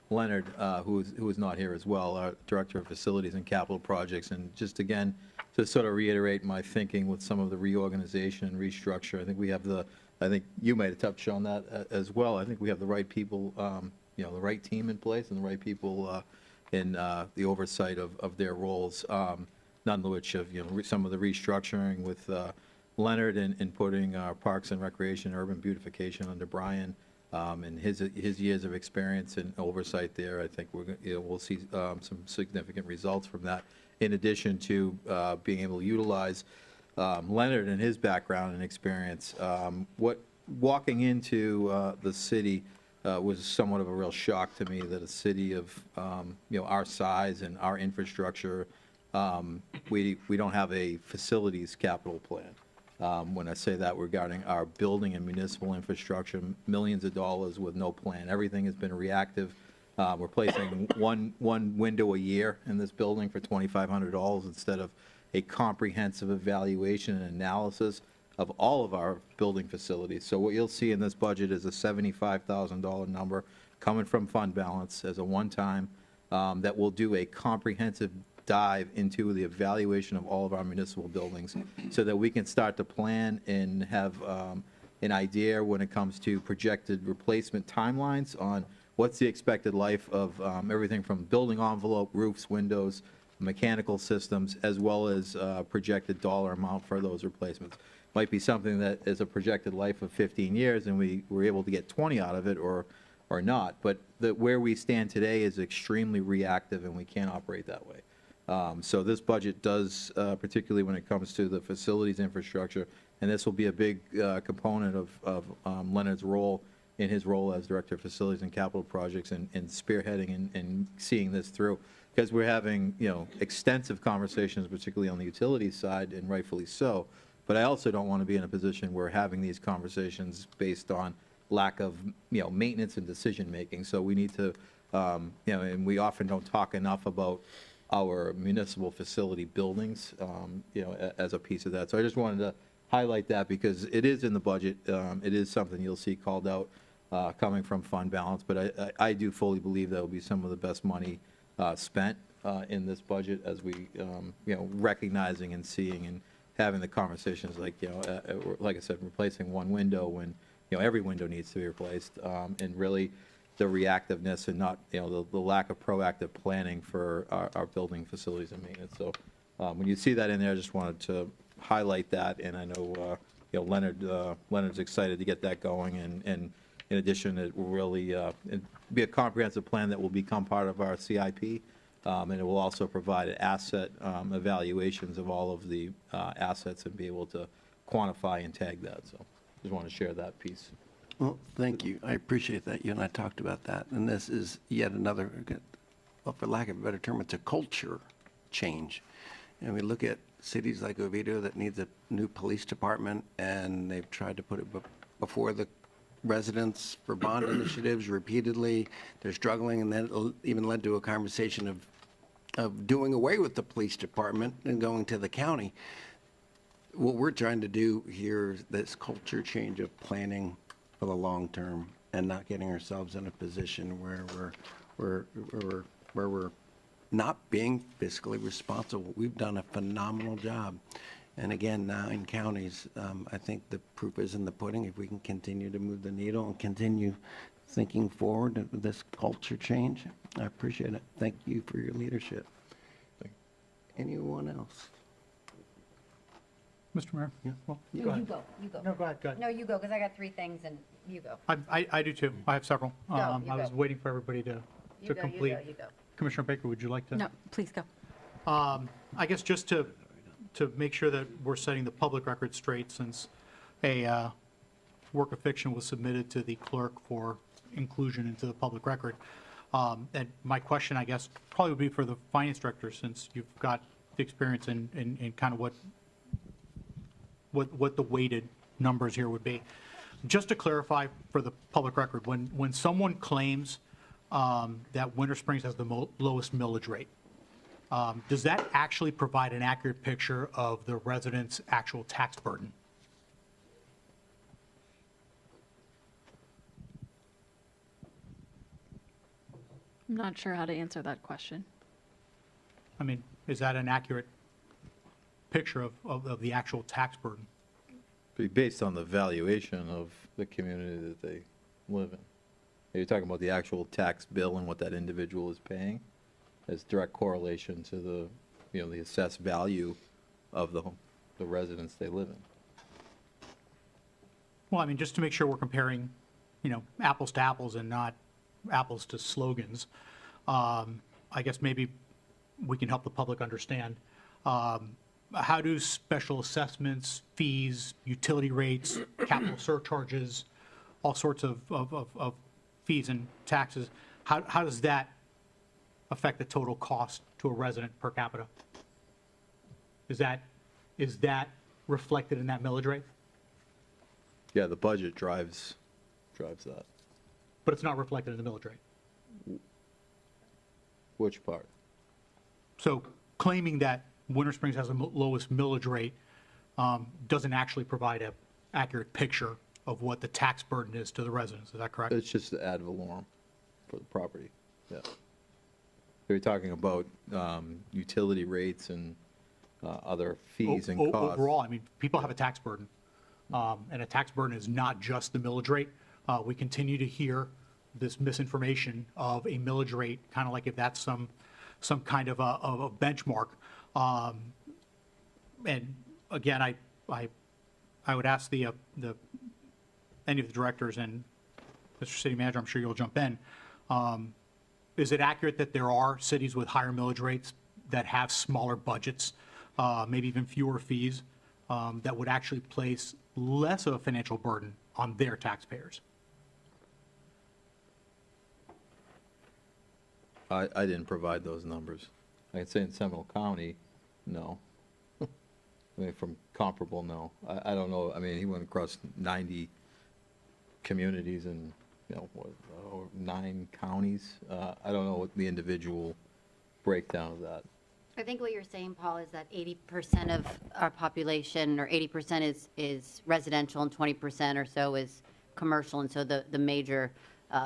Leonard, who is not here as well, our Director of Facilities and Capital Projects, and just again, to sort of reiterate my thinking with some of the reorganization and restructure, I think you might have touched on that as well. I think we have the right people, the right team in place and the right people in the oversight of their roles, none of which of, some of the restructuring with Leonard and putting Parks and Recreation, Urban Beautification under Brian, and his years of experience and oversight there. I think we'll see some significant results from that, in addition to being able to utilize Leonard and his background and experience. Walking into the city was somewhat of a real shock to me, that a city of our size and our infrastructure, we don't have a facilities capital plan. When I say that regarding our building and municipal infrastructure, millions of dollars with no plan. Everything has been reactive. We're placing one window a year in this building for $2,500 instead of a comprehensive evaluation and analysis of all of our building facilities. So what you'll see in this budget is a $75,000 number coming from fund balance as a one-time that will do a comprehensive dive into the evaluation of all of our municipal buildings so that we can start to plan and have an idea when it comes to projected replacement timelines on what's the expected life of everything from building envelope, roofs, windows, mechanical systems, as well as projected dollar amount for those replacements. Might be something that is a projected life of 15 years and we were able to get 20 out of it or not, but where we stand today is extremely reactive and we can't operate that way. So this budget does, particularly when it comes to the facilities infrastructure, and this will be a big component of Leonard's role in his role as Director of Facilities and Capital Projects and spearheading and seeing this through. Because we're having, extensive conversations, particularly on the utilities side, and rightfully so. But I also don't want to be in a position where we're having these conversations based on lack of, maintenance and decision-making. So we need to, and we often don't talk enough about our municipal facility buildings, as a piece of that. So I just wanted to highlight that because it is in the budget. It is something you'll see called out coming from fund balance, but I do fully believe that will be some of the best money spent in this budget as we, recognizing and seeing and having the conversations like, like I said, replacing one window when, every window needs to be replaced, and really the reactiveness and not, the lack of proactive planning for our building facilities and maintenance. So when you see that in there, I just wanted to highlight that, and I know, Leonard's excited to get that going, and in addition, it will really be a comprehensive plan that will become part of our CIP, and it will also provide asset evaluations of all of the assets and be able to quantify and tag that. So just want to share that piece. Well, thank you. I appreciate that. You and I talked about that. And this is yet another, well, for lack of a better term, it's a culture change. And we look at cities like Oviedo that needs a new police department, and they've tried to put it before the residents for bond initiatives repeatedly. They're struggling, and then it even led to a conversation of doing away with the police department and going to the county. What we're trying to do here is this culture change of planning for the long term and not getting ourselves in a position where we're not being fiscally responsible. We've done a phenomenal job. And again, 9 counties, I think the proof is in the pudding. If we can continue to move the needle and continue thinking forward with this culture change, I appreciate it. Thank you for your leadership. Anyone else? Mr. Mayor? Well, No, you go, you go. No, go ahead. No, you go, because I got 3 things, and you go. I do too. I have several. Go, you I was go. waiting for everybody to You go, complete. you go, you go. Commissioner Baker, would you like to? No, please go. I guess just to make sure that we're setting the public record straight, since a work of fiction was submitted to the clerk for inclusion into the public record. And my question, I guess, probably would be for the finance director, since you've got the experience in kind of what the weighted numbers here would be. Just to clarify for the public record, when someone claims that Winter Springs has the lowest millage rate, does that actually provide an accurate picture of the residents' actual tax burden? I'm not sure how to answer that question. I mean, is that an accurate picture of the actual tax burden? Be based on the valuation of the community that they live in. You're talking about the actual tax bill and what that individual is paying as direct correlation to the, the assessed value of the residence they live in. Well, I mean, just to make sure we're comparing, apples to apples and not apples to slogans, I guess maybe we can help the public understand. How do special assessments, fees, utility rates, capital surcharges, all sorts of fees and taxes, how does that affect the total cost to a resident per capita? Is that reflected in that millage rate? Yeah, the budget drives that. But it's not reflected in the millage rate. Which part? So claiming that Winter Springs has the lowest millage rate doesn't actually provide an accurate picture of what the tax burden is to the residents. Is that correct? It's just the ad valorem for the property, yeah. You're talking about utility rates and other fees and costs. Overall, I mean, people have a tax burden, and a tax burden is not just the millage rate. We continue to hear this misinformation of a millage rate, kind of like if that's some kind of a benchmark. And again, I would ask any of the directors and Mr. City Manager, I'm sure you'll jump in. Is it accurate that there are cities with higher millage rates that have smaller budgets, maybe even fewer fees, that would actually place less of a financial burden on their taxpayers? I didn't provide those numbers. I can say in Seminole County, no. I mean, from comparable, no. I don't know, I mean, he went across 90 communities in, 9 counties. I don't know what the individual breakdown of that. I think what you're saying, Paul, is that 80% of our population, or 80% is residential and 20% or so is commercial, and so the major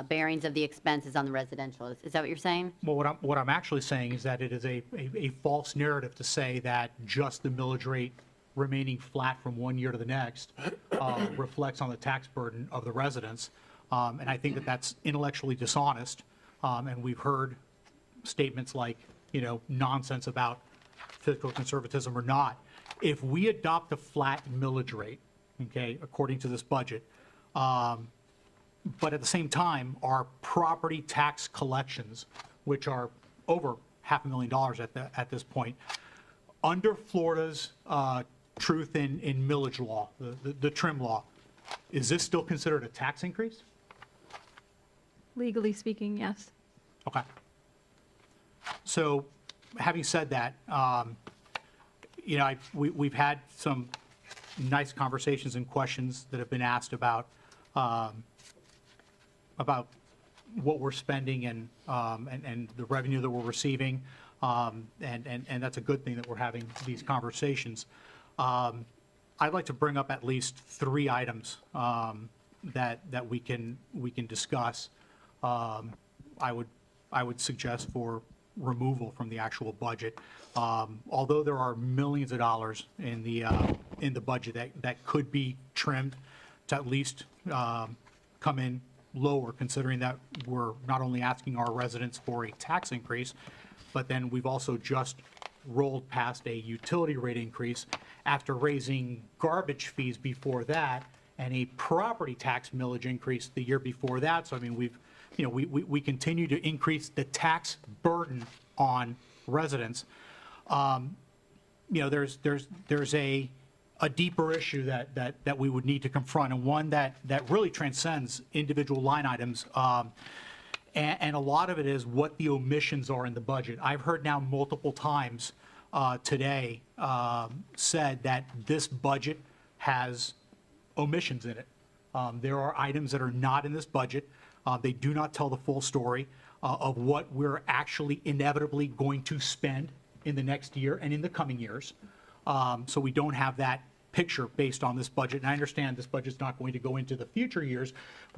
bearings of the expense is on the residential. Is that what you're saying? Well, what I'm actually saying is that it is a false narrative to say that just the millage rate remaining flat from one year to the next reflects on the tax burden of the residents. And I think that that's intellectually dishonest. And we've heard statements like, nonsense about fiscal conservatism or not. If we adopt a flat millage rate, okay, according to this budget, but at the same time, our property tax collections, which are over $500,000 at this point, under Florida's truth in millage law, the trim law, is this still considered a tax increase? Legally speaking, yes. Okay. So, having said that, we've had some nice conversations and questions that have been asked about what we're spending and the revenue that we're receiving, and that's a good thing that we're having these conversations. I'd like to bring up at least 3 items that we can discuss. I would suggest for removal from the actual budget. Although there are millions of dollars in the budget that could be trimmed to at least come in lower, considering that we're not only asking our residents for a tax increase, but then we've also just rolled past a utility rate increase after raising garbage fees before that and a property tax millage increase the year before that. So I mean, we continue to increase the tax burden on residents. There's a deeper issue that we would need to confront, and one that really transcends individual line items. And a lot of it is what the omissions are in the budget. I've heard now multiple times today said that this budget has omissions in it. There are items that are not in this budget. They do not tell the full story of what we're actually inevitably going to spend in the next year and in the coming years. So we don't have that picture based on this budget. And I understand this budget's not going to go into the future years,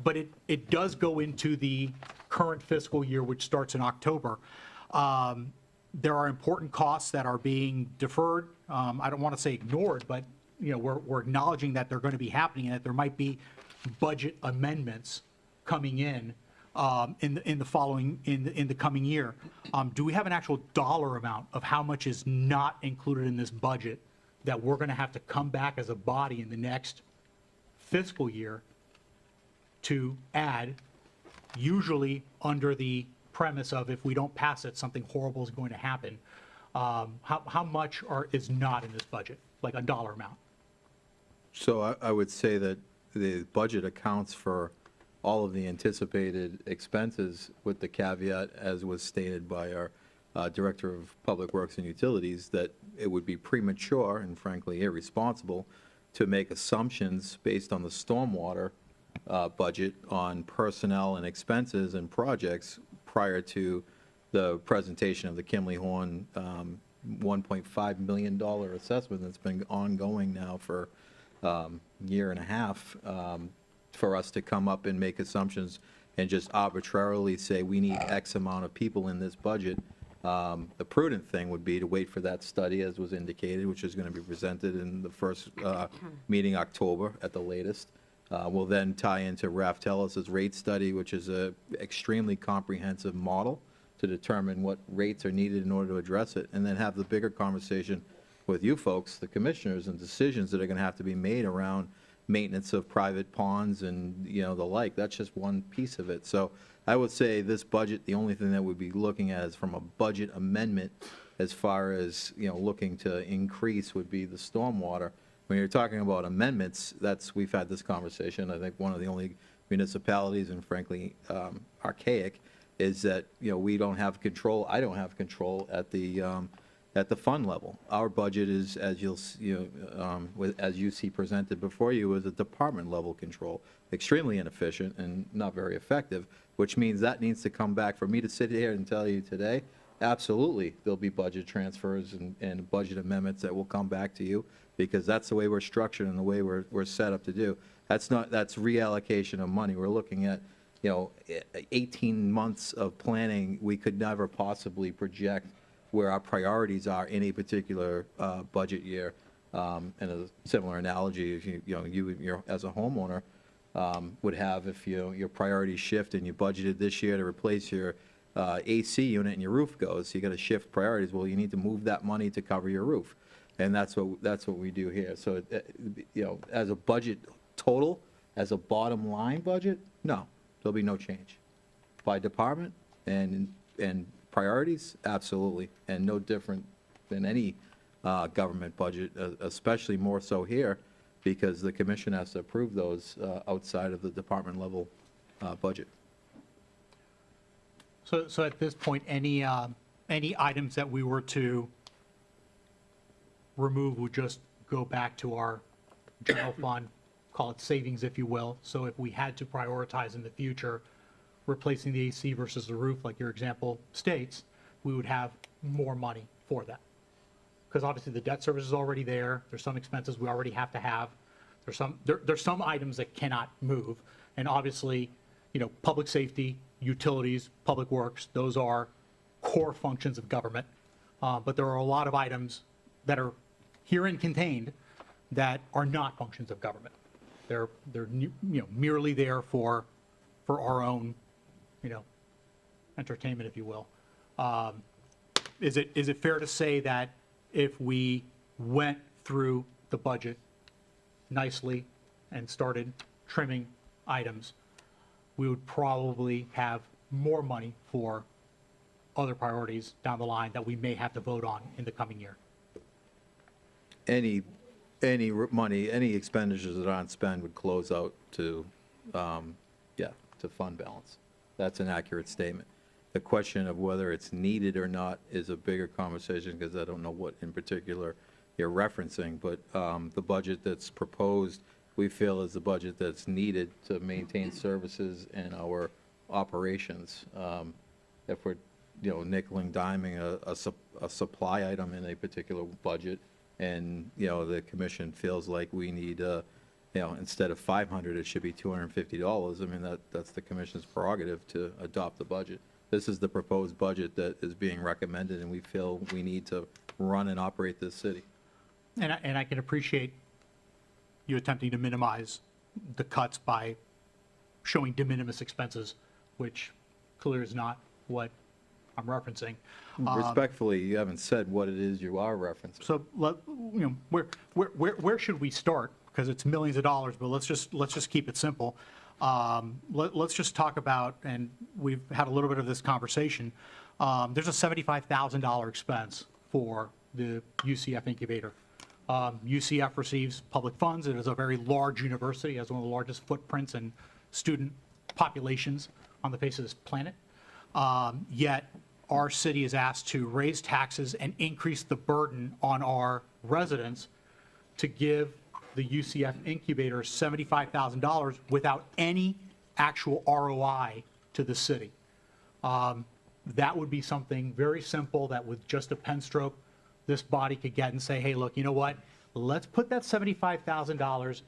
but it does go into the current fiscal year, which starts in October. There are important costs that are being deferred. I don't want to say ignored, but we're acknowledging that they're going to be happening and that there might be budget amendments coming in the coming year. Do we have an actual dollar amount of how much is not included in this budget that we're going to have to come back as a body in the next fiscal year to add, usually under the premise of if we don't pass it, something horrible is going to happen? How much is not in this budget, like a dollar amount? So I would say that the budget accounts for all of the anticipated expenses with the caveat, as was stated by our Director of Public Works and Utilities, that it would be premature and frankly irresponsible to make assumptions based on the stormwater budget on personnel and expenses and projects prior to the presentation of the Kimley Horn $1.5 million assessment that's been ongoing now for year and a half, for us to come up and make assumptions and just arbitrarily say we need X amount of people in this budget. The prudent thing would be to wait for that study, as was indicated, which is going to be presented in the first meeting October at the latest. We'll then tie into Raftelis' rate study, which is an extremely comprehensive model to determine what rates are needed in order to address it, and then have the bigger conversation with you folks, the commissioners, and decisions that are going to have to be made around maintenance of private ponds and, the like. That's just one piece of it. So I would say this budget, the only thing that we'd be looking at is from a budget amendment as far as, looking to increase would be the stormwater. When you're talking about amendments, we've had this conversation. I think one of the only municipalities, and frankly, archaic, is that, we don't have control, I don't have control at the fund level. Our budget is, as as you see presented before you, is a department level control. Extremely inefficient and not very effective, which means that needs to come back. For me to sit here and tell you today, absolutely, there'll be budget transfers and budget amendments that will come back to you, because that's the way we're structured and the way we're set up to do. That's reallocation of money. We're looking at, 18 months of planning. We could never possibly project where our priorities are in a particular budget year. And a similar analogy, if you as a homeowner would have, if your priorities shift and you budgeted this year to replace your AC unit and your roof goes, so you got to shift priorities. Well, you need to move that money to cover your roof, and that's what we do here. So as a budget total, as a bottom line budget, no, there'll be no change. By department and priorities, absolutely, and no different than any government budget, especially more so here, because the commission has to approve those outside of the department level budget. So at this point, any items that we were to remove would just go back to our general fund, call it savings, if you will. So if we had to prioritize in the future replacing the AC versus the roof, like your example states, we would have more money for that. Because obviously the debt service is already there. There's some expenses we already have to have. There's some items that cannot move. And obviously, public safety, utilities, public works, those are core functions of government. But there are a lot of items that are herein contained that are not functions of government. They're merely there for our own entertainment, if you will. is it fair to say that if we went through the budget nicely and started trimming items, we would probably have more money for other priorities down the line that we may have to vote on in the coming year? Any money, any expenditures that aren't spent would close out to, to fund balance. That's an accurate statement. The question of whether it's needed or not is a bigger conversation, because I don't know what in particular you're referencing, but the budget that's proposed, we feel is the budget that's needed to maintain services in our operations. If we're, nickel and diming a supply item in a particular budget, and, the commission feels like we need, instead of 500, it should be $250, I mean, that's the commission's prerogative to adopt the budget. This is the proposed budget that is being recommended, and we feel we need to run and operate this city. And I can appreciate you attempting to minimize the cuts by showing de minimis expenses, which clearly is not what I'm referencing. Respectfully, you haven't said what it is you are referencing. So, where should we start? Because it's millions of dollars, but let's just keep it simple. Let's just talk about, and we've had a little bit of this conversation, there's a $75,000 expense for the UCF incubator. UCF receives public funds. It is a very large university, has one of the largest footprints and student populations on the face of this planet. Yet our city is asked to raise taxes and increase the burden on our residents to give the UCF incubator $75,000 without any actual ROI to the city. That would be something very simple that with just a pen stroke, this body could get and say, hey, look, you know what? Let's put that $75,000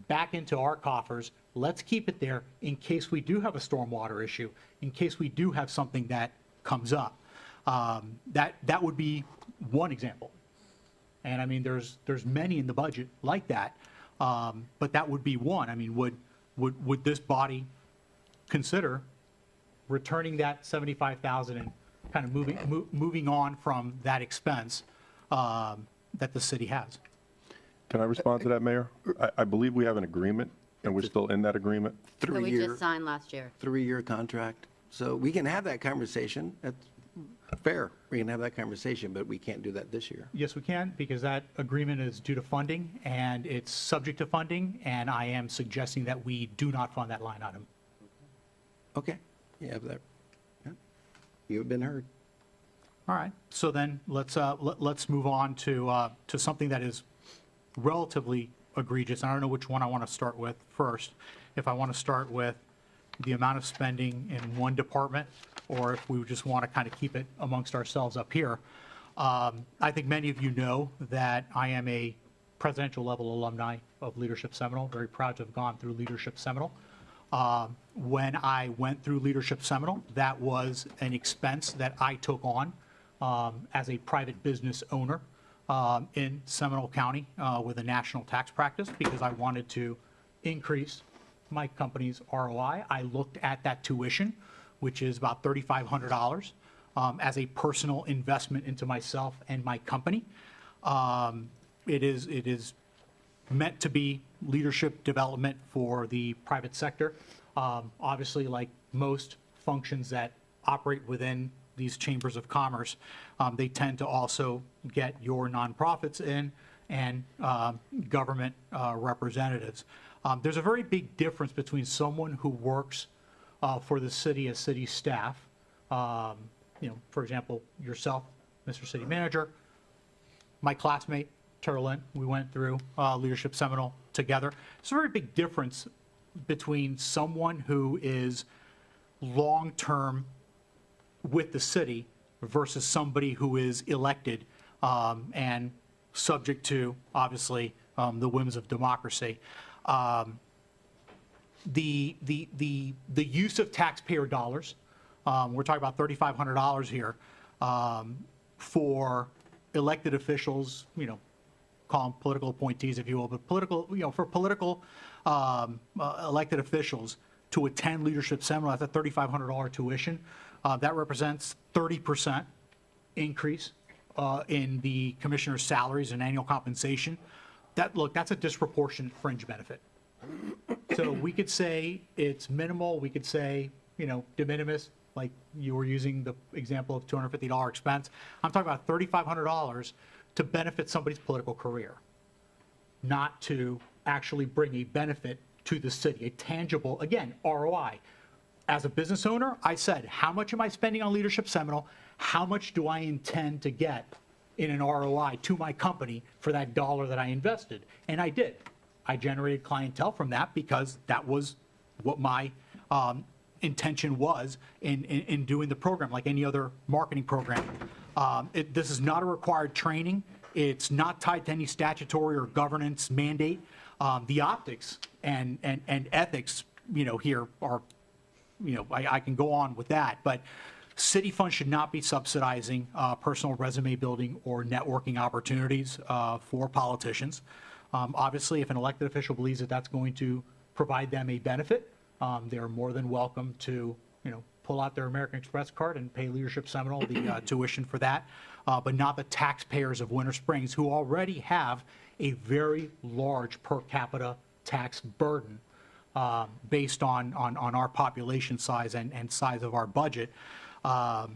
back into our coffers. Let's keep it there in case we do have a stormwater issue, in case we do have something that comes up. That would be one example. And I mean, there's many in the budget like that, but that would be one. I mean, would this body consider returning that $75,000 and kind of moving on from that expense that the city has? Can I respond to that, Mayor? I believe we have an agreement, and we're still in that agreement. So we Three-year, just signed last year. three-year contract. So we can have that conversation. That's fair. We can have that conversation, but we can't do that this year. Yes, we can, because that agreement is due to funding, and it's subject to funding, and I am suggesting that we do not fund that line item. Okay, you have that. Yeah. You've been heard. All right, so then let's move on to something that is relatively egregious. I don't know which one I want to start with first. If I want to start with the amount of spending in one department, or if we just want to kind of keep it amongst ourselves up here. I think many of you know that I am a presidential level alumni of Leadership Seminole, very proud to have gone through Leadership Seminole. When I went through Leadership Seminole, that was an expense that I took on as a private business owner in Seminole County with a national tax practice, because I wanted to increase my company's ROI. I looked at that tuition, which is about $3,500, as a personal investment into myself and my company. It is meant to be leadership development for the private sector. Obviously, like most functions that operate within these chambers of commerce, they tend to also get your nonprofits in and government representatives. There's a very big difference between someone who works for the city as city staff, for example, yourself, Mr. City Manager, my classmate, Tara Lynn, we went through Leadership Seminole together. There's a very big difference between someone who is long-term with the city versus somebody who is elected and subject to, obviously, the whims of democracy. The use of taxpayer dollars, we're talking about $3,500 here, for elected officials, call them political appointees, if you will, but for political elected officials to attend Leadership Seminar at the $3,500 tuition, that represents 30% increase in the commissioner's salaries and annual compensation, that's a disproportionate fringe benefit. So we could say it's minimal, we could say, de minimis, like you were using the example of $250 expense. I'm talking about $3,500 to benefit somebody's political career, not to actually bring a benefit to the city, a tangible, again, ROI. As a business owner, I said, how much am I spending on Leadership Seminole? How much do I intend to get in an ROI to my company for that dollar that I invested? And I did. I generated clientele from that because that was what my intention was in doing the program, like any other marketing program. This is not a required training. It's not tied to any statutory or governance mandate. The optics and ethics, here are, I can go on with that, but city funds should not be subsidizing personal resume building or networking opportunities for politicians. Obviously, if an elected official believes that that's going to provide them a benefit, they're more than welcome to, pull out their American Express card and pay Leadership Seminole the tuition for that, but not the taxpayers of Winter Springs, who already have a very large per capita tax burden based on our population size and size of our budget to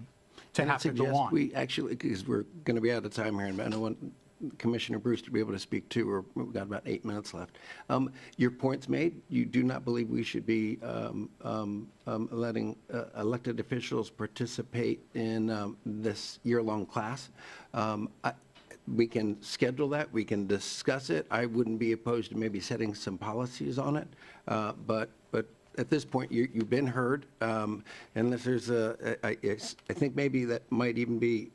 have to go on. We actually, because we're going to be out of time here, and I don't want Commissioner Bruce to be able to speak too, or we've got about 8 minutes left. Your point's made. You do not believe we should be letting elected officials participate in this year-long class. We can schedule that. We can discuss it. I wouldn't be opposed to maybe setting some policies on it. But at this point, you've been heard. Unless there's I think maybe that might even be,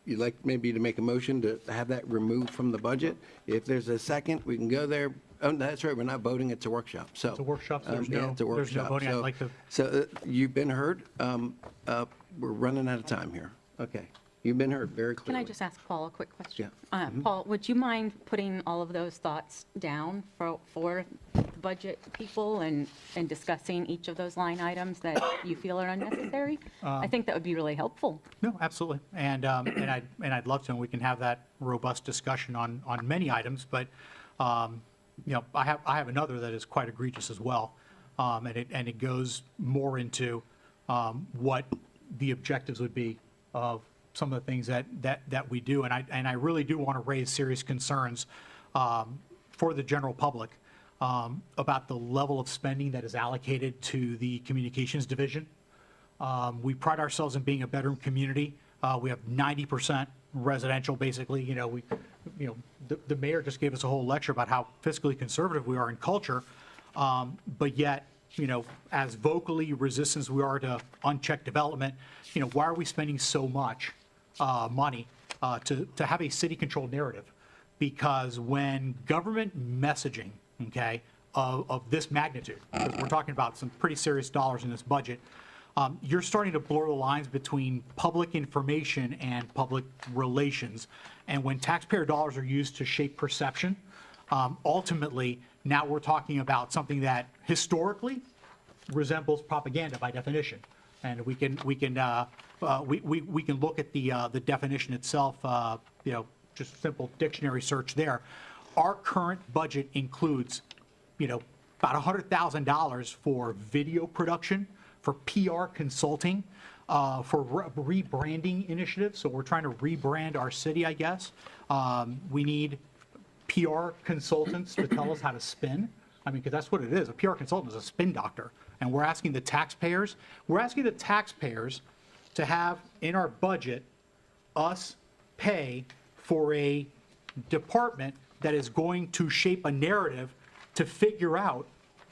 you'd like maybe to make a motion to have that removed from the budget. If there's a second, we can go there. Oh, that's right, we're not voting, it's a workshop, so. It's a workshop, so there's yeah, no- it's a there's no workshop. voting. I'd So- like to- So you've been heard. We're running out of time here. Okay, you've been heard very Can clearly. I just ask Paul a quick question? Yeah. Paul, would you mind putting all of those thoughts down for the budget people and discussing each of those line items that you feel are unnecessary? I think that would be really helpful. No, absolutely. And I'd love to, and we can have that robust discussion on many items, but, I have another that is quite egregious as well. And it goes more into what the objectives would be of some of the things that we do. And I really do want to raise serious concerns for the general public about the level of spending that is allocated to the communications division. We pride ourselves in being a bedroom community. We have 90% residential, basically. The mayor just gave us a whole lecture about how fiscally conservative we are in culture, but yet, as vocally resistant as we are to unchecked development, why are we spending so much money to have a city-controlled narrative? Because when government messaging, okay, of this magnitude, because we're talking about some pretty serious dollars in this budget, you're starting to blur the lines between public information and public relations. And when taxpayer dollars are used to shape perception, ultimately, now we're talking about something that historically resembles propaganda by definition. And we can look at the definition itself, just simple dictionary search there. Our current budget includes, about $100,000 for video production, for PR consulting, for rebranding initiatives. So we're trying to rebrand our city, I guess. We need PR consultants to tell us how to spin. I mean, because that's what it is. A PR consultant is a spin doctor. And we're asking the taxpayers to have in our budget us pay for a department that is going to shape a narrative to figure out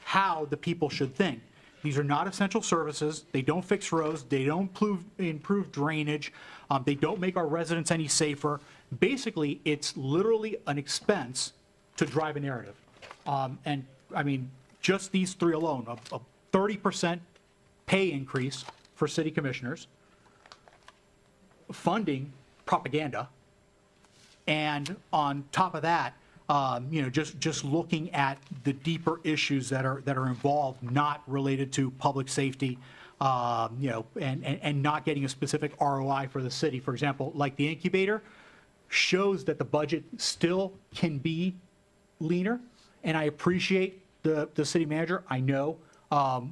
how the people should think. These are not essential services. They don't fix roads. They don't improve drainage. They don't make our residents any safer. Basically, it's literally an expense to drive a narrative. And I mean, just these three alone, a 30% pay increase for city commissioners, funding propaganda, and on top of that, just looking at the deeper issues that are involved, not related to public safety and not getting a specific ROI for the city. For example, like the incubator shows that the budget still can be leaner, and I appreciate the city manager. I know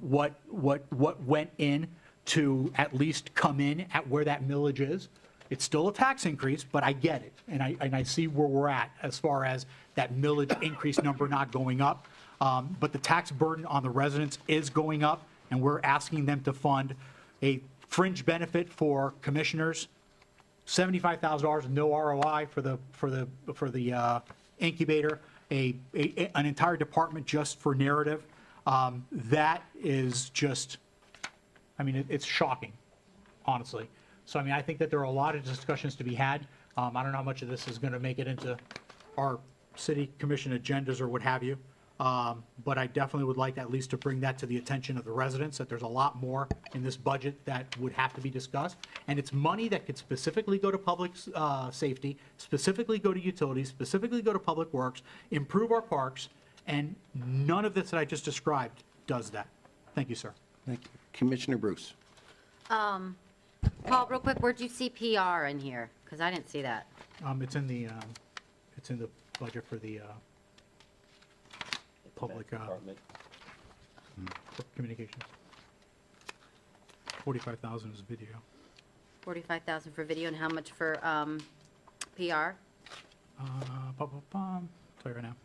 what went in to at least come in at where that millage is. It's still a tax increase, but I get it, and I see where we're at as far as that millage increase number not going up. But the tax burden on the residents is going up, and we're asking them to fund a fringe benefit for commissioners, $75,000, no ROI for the incubator, an entire department just for narrative. That is just, I mean, it's shocking, honestly. So, I mean, I think that there are a lot of discussions to be had. I don't know how much of this is going to make it into our city commission agendas or what have you. But I definitely would like at least to bring that to the attention of the residents, that there's a lot more in this budget that would have to be discussed. And it's money that could specifically go to public safety, specifically go to utilities, specifically go to public works, improve our parks, and none of this that I just described does that. Thank you, sir. Thank you. Commissioner Bruce. Paul, real quick, where'd you see PR in here? Because I didn't see that. It's in the budget for the public for communications. 45,000 is video. 45,000 for video, and how much for PR? Tell you right now.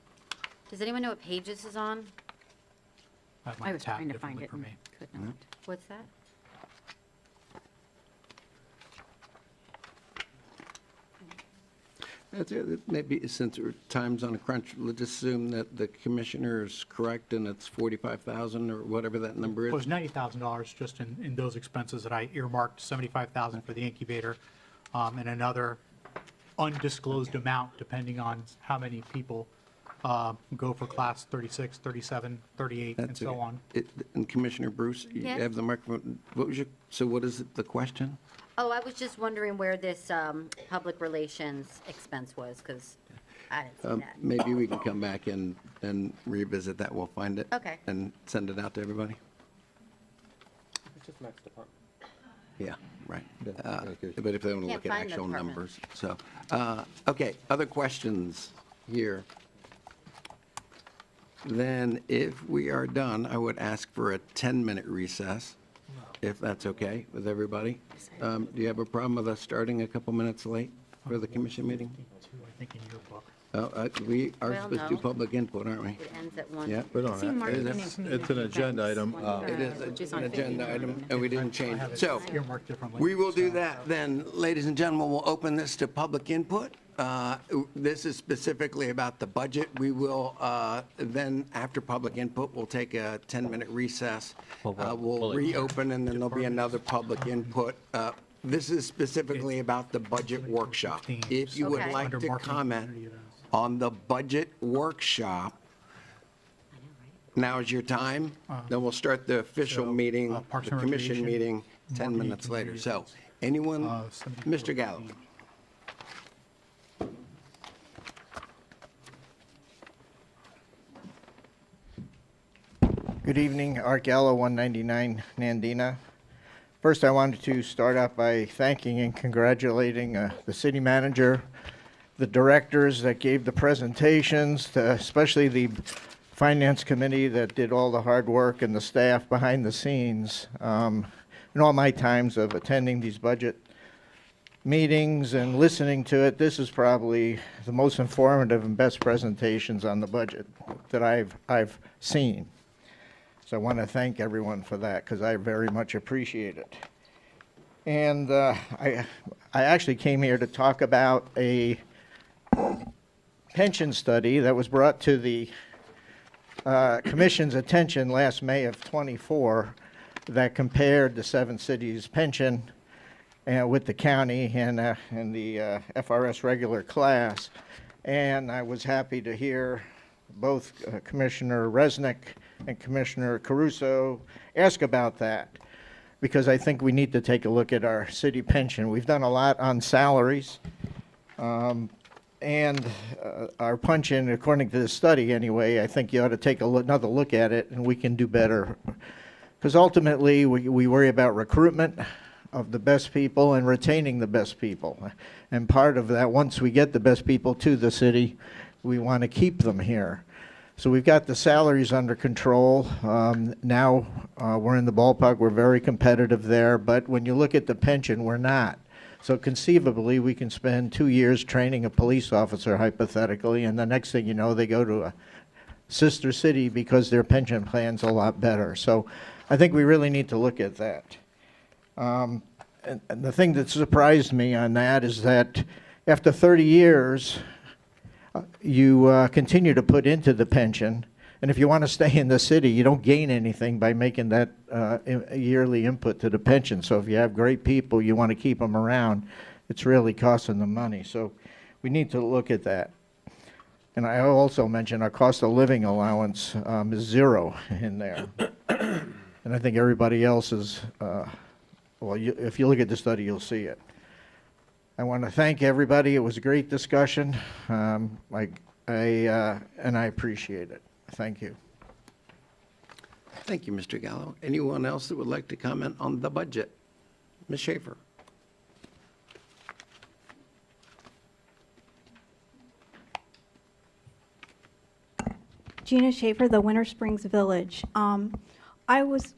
Does anyone know what page this is on? I have I mine was tabbed trying to find differently it for and me. could not. What's that? That's it. Maybe since time's on a crunch, let's assume that the commissioner is correct and it's 45,000 or whatever that number It was is. $90,000 just in those expenses that I earmarked, 75,000 for the incubator, and another undisclosed amount depending on how many people go for class 36, 37, 38, and That's so okay. on. And Commissioner Bruce, you Yes. have the microphone. So what is the question? Oh, I was just wondering where this public relations expense was, because I didn't see that. Maybe we can come back and revisit that. We'll find it. Okay. And send it out to everybody. It's just Matt's department. Yeah, right. But if they want to Can't look at find the actual department. numbers, so. Okay, other questions here? Then if we are done, I would ask for a 10-minute recess, if that's okay with everybody. Do you have a problem with us starting a couple minutes late for the commission meeting? I think in your book. We are Well, supposed to do no. public input, aren't we? It ends at 1. Yeah. See, marketing and It's an community agenda events, item. It is which is an on agenda 50. item, and we didn't change I have it. it So earmarked differently. we will do so- that then. Ladies and gentlemen, we'll open this to public input. This is specifically about the budget. We will, then, after public input, we'll take a 10-minute recess. We'll reopen, and then there'll be another public input. This is specifically about the budget workshop. If you would Okay. like Under to marketing comment community events. on the budget workshop, now is your time. Then we'll start the official so, meeting, Parks the and commission Recreation, meeting, 10 marketing minutes later. community So, events. anyone, 74. Mr. Gallo? Good evening, Art Gallo, 199 Nandina. First, I wanted to start out by thanking and congratulating the city manager, the directors that gave the presentations, especially the finance committee that did all the hard work, and the staff behind the scenes. In all my times of attending these budget meetings and listening to it, this is probably the most informative and best presentations on the budget that I've seen. So I want to thank everyone for that, because I very much appreciate it. And I actually came here to talk about a pension study that was brought to the commission's attention last May of '24 that compared the 7 cities' pension with the county and the FRS regular class. And I was happy to hear both Commissioner Resnick and Commissioner Caruso ask about that, because I think we need to take a look at our city pension. We've done a lot on salaries, and our pension, according to this study anyway, I think you ought to take another look at it, and we can do better Because ultimately, we worry about recruitment of the best people and retaining the best people. And part of that, once we get the best people to the city, we want to keep them here. So we've got the salaries under control. Now we're in the ballpark. We're very competitive there. But when you look at the pension, we're not. So conceivably, we can spend 2 years training a police officer, hypothetically, and the next thing you know, they go to a sister city because their pension plan's a lot better. So I think we really need to look at that. And the thing that surprised me on that is that after 30 years, you continue to put into the pension, and if you want to stay in the city, you don't gain anything by making that yearly input to the pension. So if you have great people, you want to keep them around, it's really costing them money. So we need to look at that. And I also mentioned our cost of living allowance is 0 in there. And I think everybody else is, well, if you look at the study, you'll see it. I want to thank everybody. It was a great discussion. And I appreciate it. Thank you. Thank you, Mr. Gallo. Anyone else that would like to comment on the budget? Ms. Schaefer? Gina Schaefer, the Winter Springs Village. I was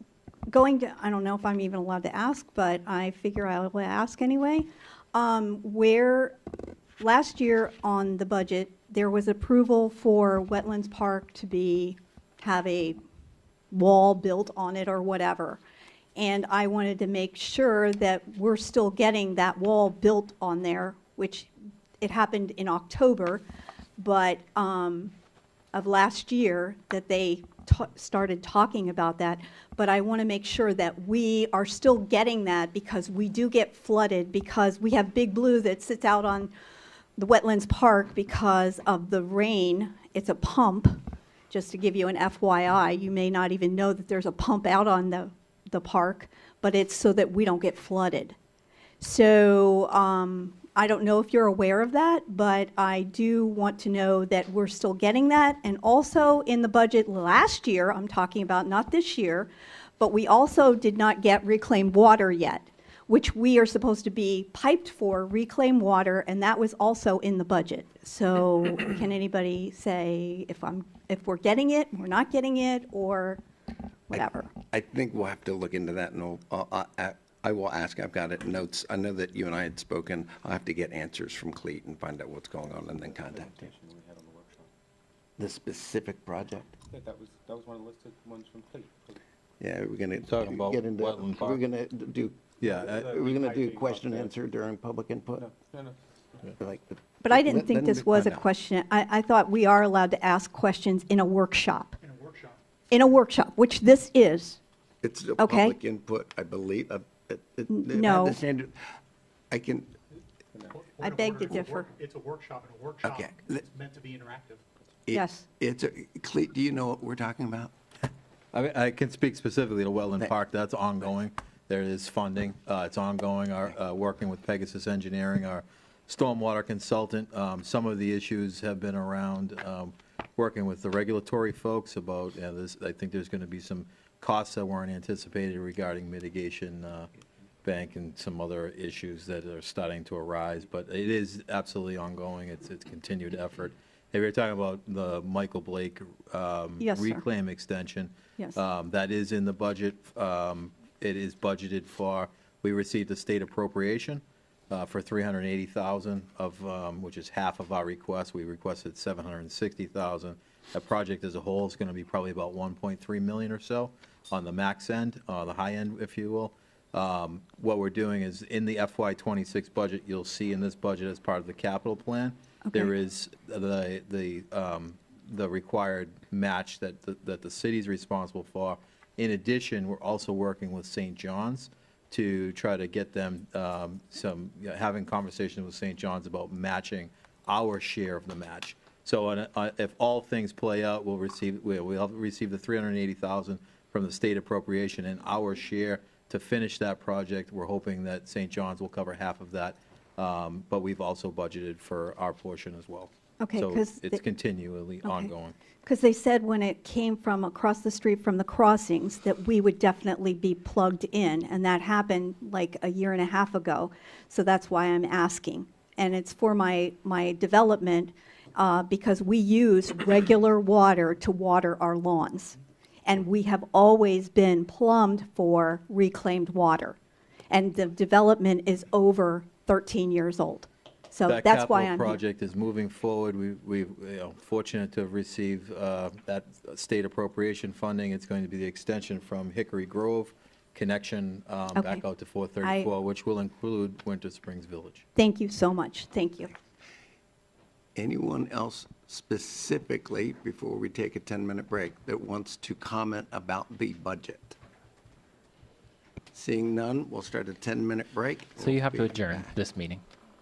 going to, I don't know if I'm even allowed to ask, but I figure I will ask anyway. Where last year on the budget, there was approval for Wetlands Park to have a wall built on it or whatever. And I wanted to make sure that we're still getting that wall built on there, which it happened in October, but of last year that they started talking about that. But I want to make sure that we are still getting that, because we do get flooded, because we have Big Blue that sits out on the Wetlands Park because of the rain. It's a pump. Just to give you an FYI, you may not even know that there's a pump out on the park, but it's so that we don't get flooded. So I don't know if you're aware of that, but I do want to know that we're still getting that. And also in the budget last year, I'm talking about not this year, but we also did not get reclaimed water yet, which we are supposed to be piped for reclaimed water, and that was also in the budget. So can anybody say if we're getting it, we're not getting it, or whatever? I think we'll have to look into that, and I will ask. I've got it in notes. I know that you and I had spoken. I'll have to get answers from Cleat and find out what's going on, and then contact you. The specific project? Yeah, that was one of the listed ones from Cleat. Yeah, we're going to Talking about get into, Wetland we're Park. going to do, Yeah, are we going to do question answer during public input? No. Like But I didn't let- think let this me was a find out. question. I thought we are allowed to ask questions in a workshop. In a workshop, which this is. It's a Okay. public input, I believe. No. I can, I beg to differ. It's a workshop, and a workshop Okay. is meant to be interactive. Yes. it's, Cleat, do you know what we're talking about? I mean, I can speak specifically to Wetland Park. That's ongoing. There is funding. It's ongoing. Our working with Pegasus Engineering, our stormwater consultant. Some of the issues have been around working with the regulatory folks about, I think there's going to be some costs that weren't anticipated regarding mitigation bank and some other issues that are starting to arise. But it is absolutely ongoing. It's continued effort. If you're talking about the Michael Blake Yes, sir. reclaim extension, Yes. that is in the budget. It is budgeted for, we received a state appropriation for $380,000 of, which is half of our request. We requested $760,000. That project as a whole is going to be probably about $1.3 million or so on the max end, the high end, if you will. What we're doing is in the FY26 budget, you'll see in this budget as part of the capital plan, there is the required match that the city's responsible for. In addition, we're also working with St. John's to try to get them having conversations with St. John's about matching our share of the match. So if all things play out, we'll receive the $380,000 from the state appropriation, and our share to finish that project. We're hoping that St. John's will cover half of that, but we've also budgeted for our portion as well. Okay, So 'cause it's the- continually ongoing. Because they said when it came from across the street from the crossings that we would definitely be plugged in, and that happened like a year and a half ago. So that's why I'm asking. And it's for my development, because we use regular water to water our lawns. And we have always been plumbed for reclaimed water. And the development is over 13 years old. So That that's why capital I'm here. project is moving forward. We're fortunate to have received that state appropriation funding. It's going to be the extension from Hickory Grove connection back Okay. out to 434, which will include Winter Springs Village. Thank you so much. Thank you. Anyone else specifically, before we take a 10-minute break, that wants to comment about the budget? Seeing none, we'll start a 10-minute break. So you have to We'll be adjourn back. this meeting.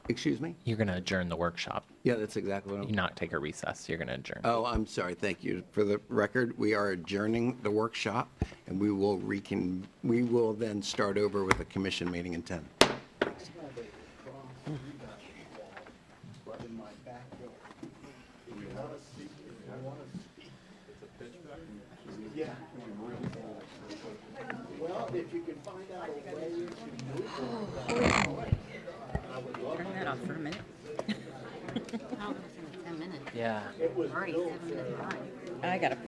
Excuse me? You're going to adjourn the workshop. Yeah, that's exactly what You I'm... not take a recess. You're going to adjourn. Oh, I'm sorry, thank you. For the record, we are adjourning the workshop, and we will then start over with a commission meeting in 10. Well, if you can find out a way Turn that off for a minute. Oh, it was only 10 minutes. Yeah. Already 7 minutes behind. I gotta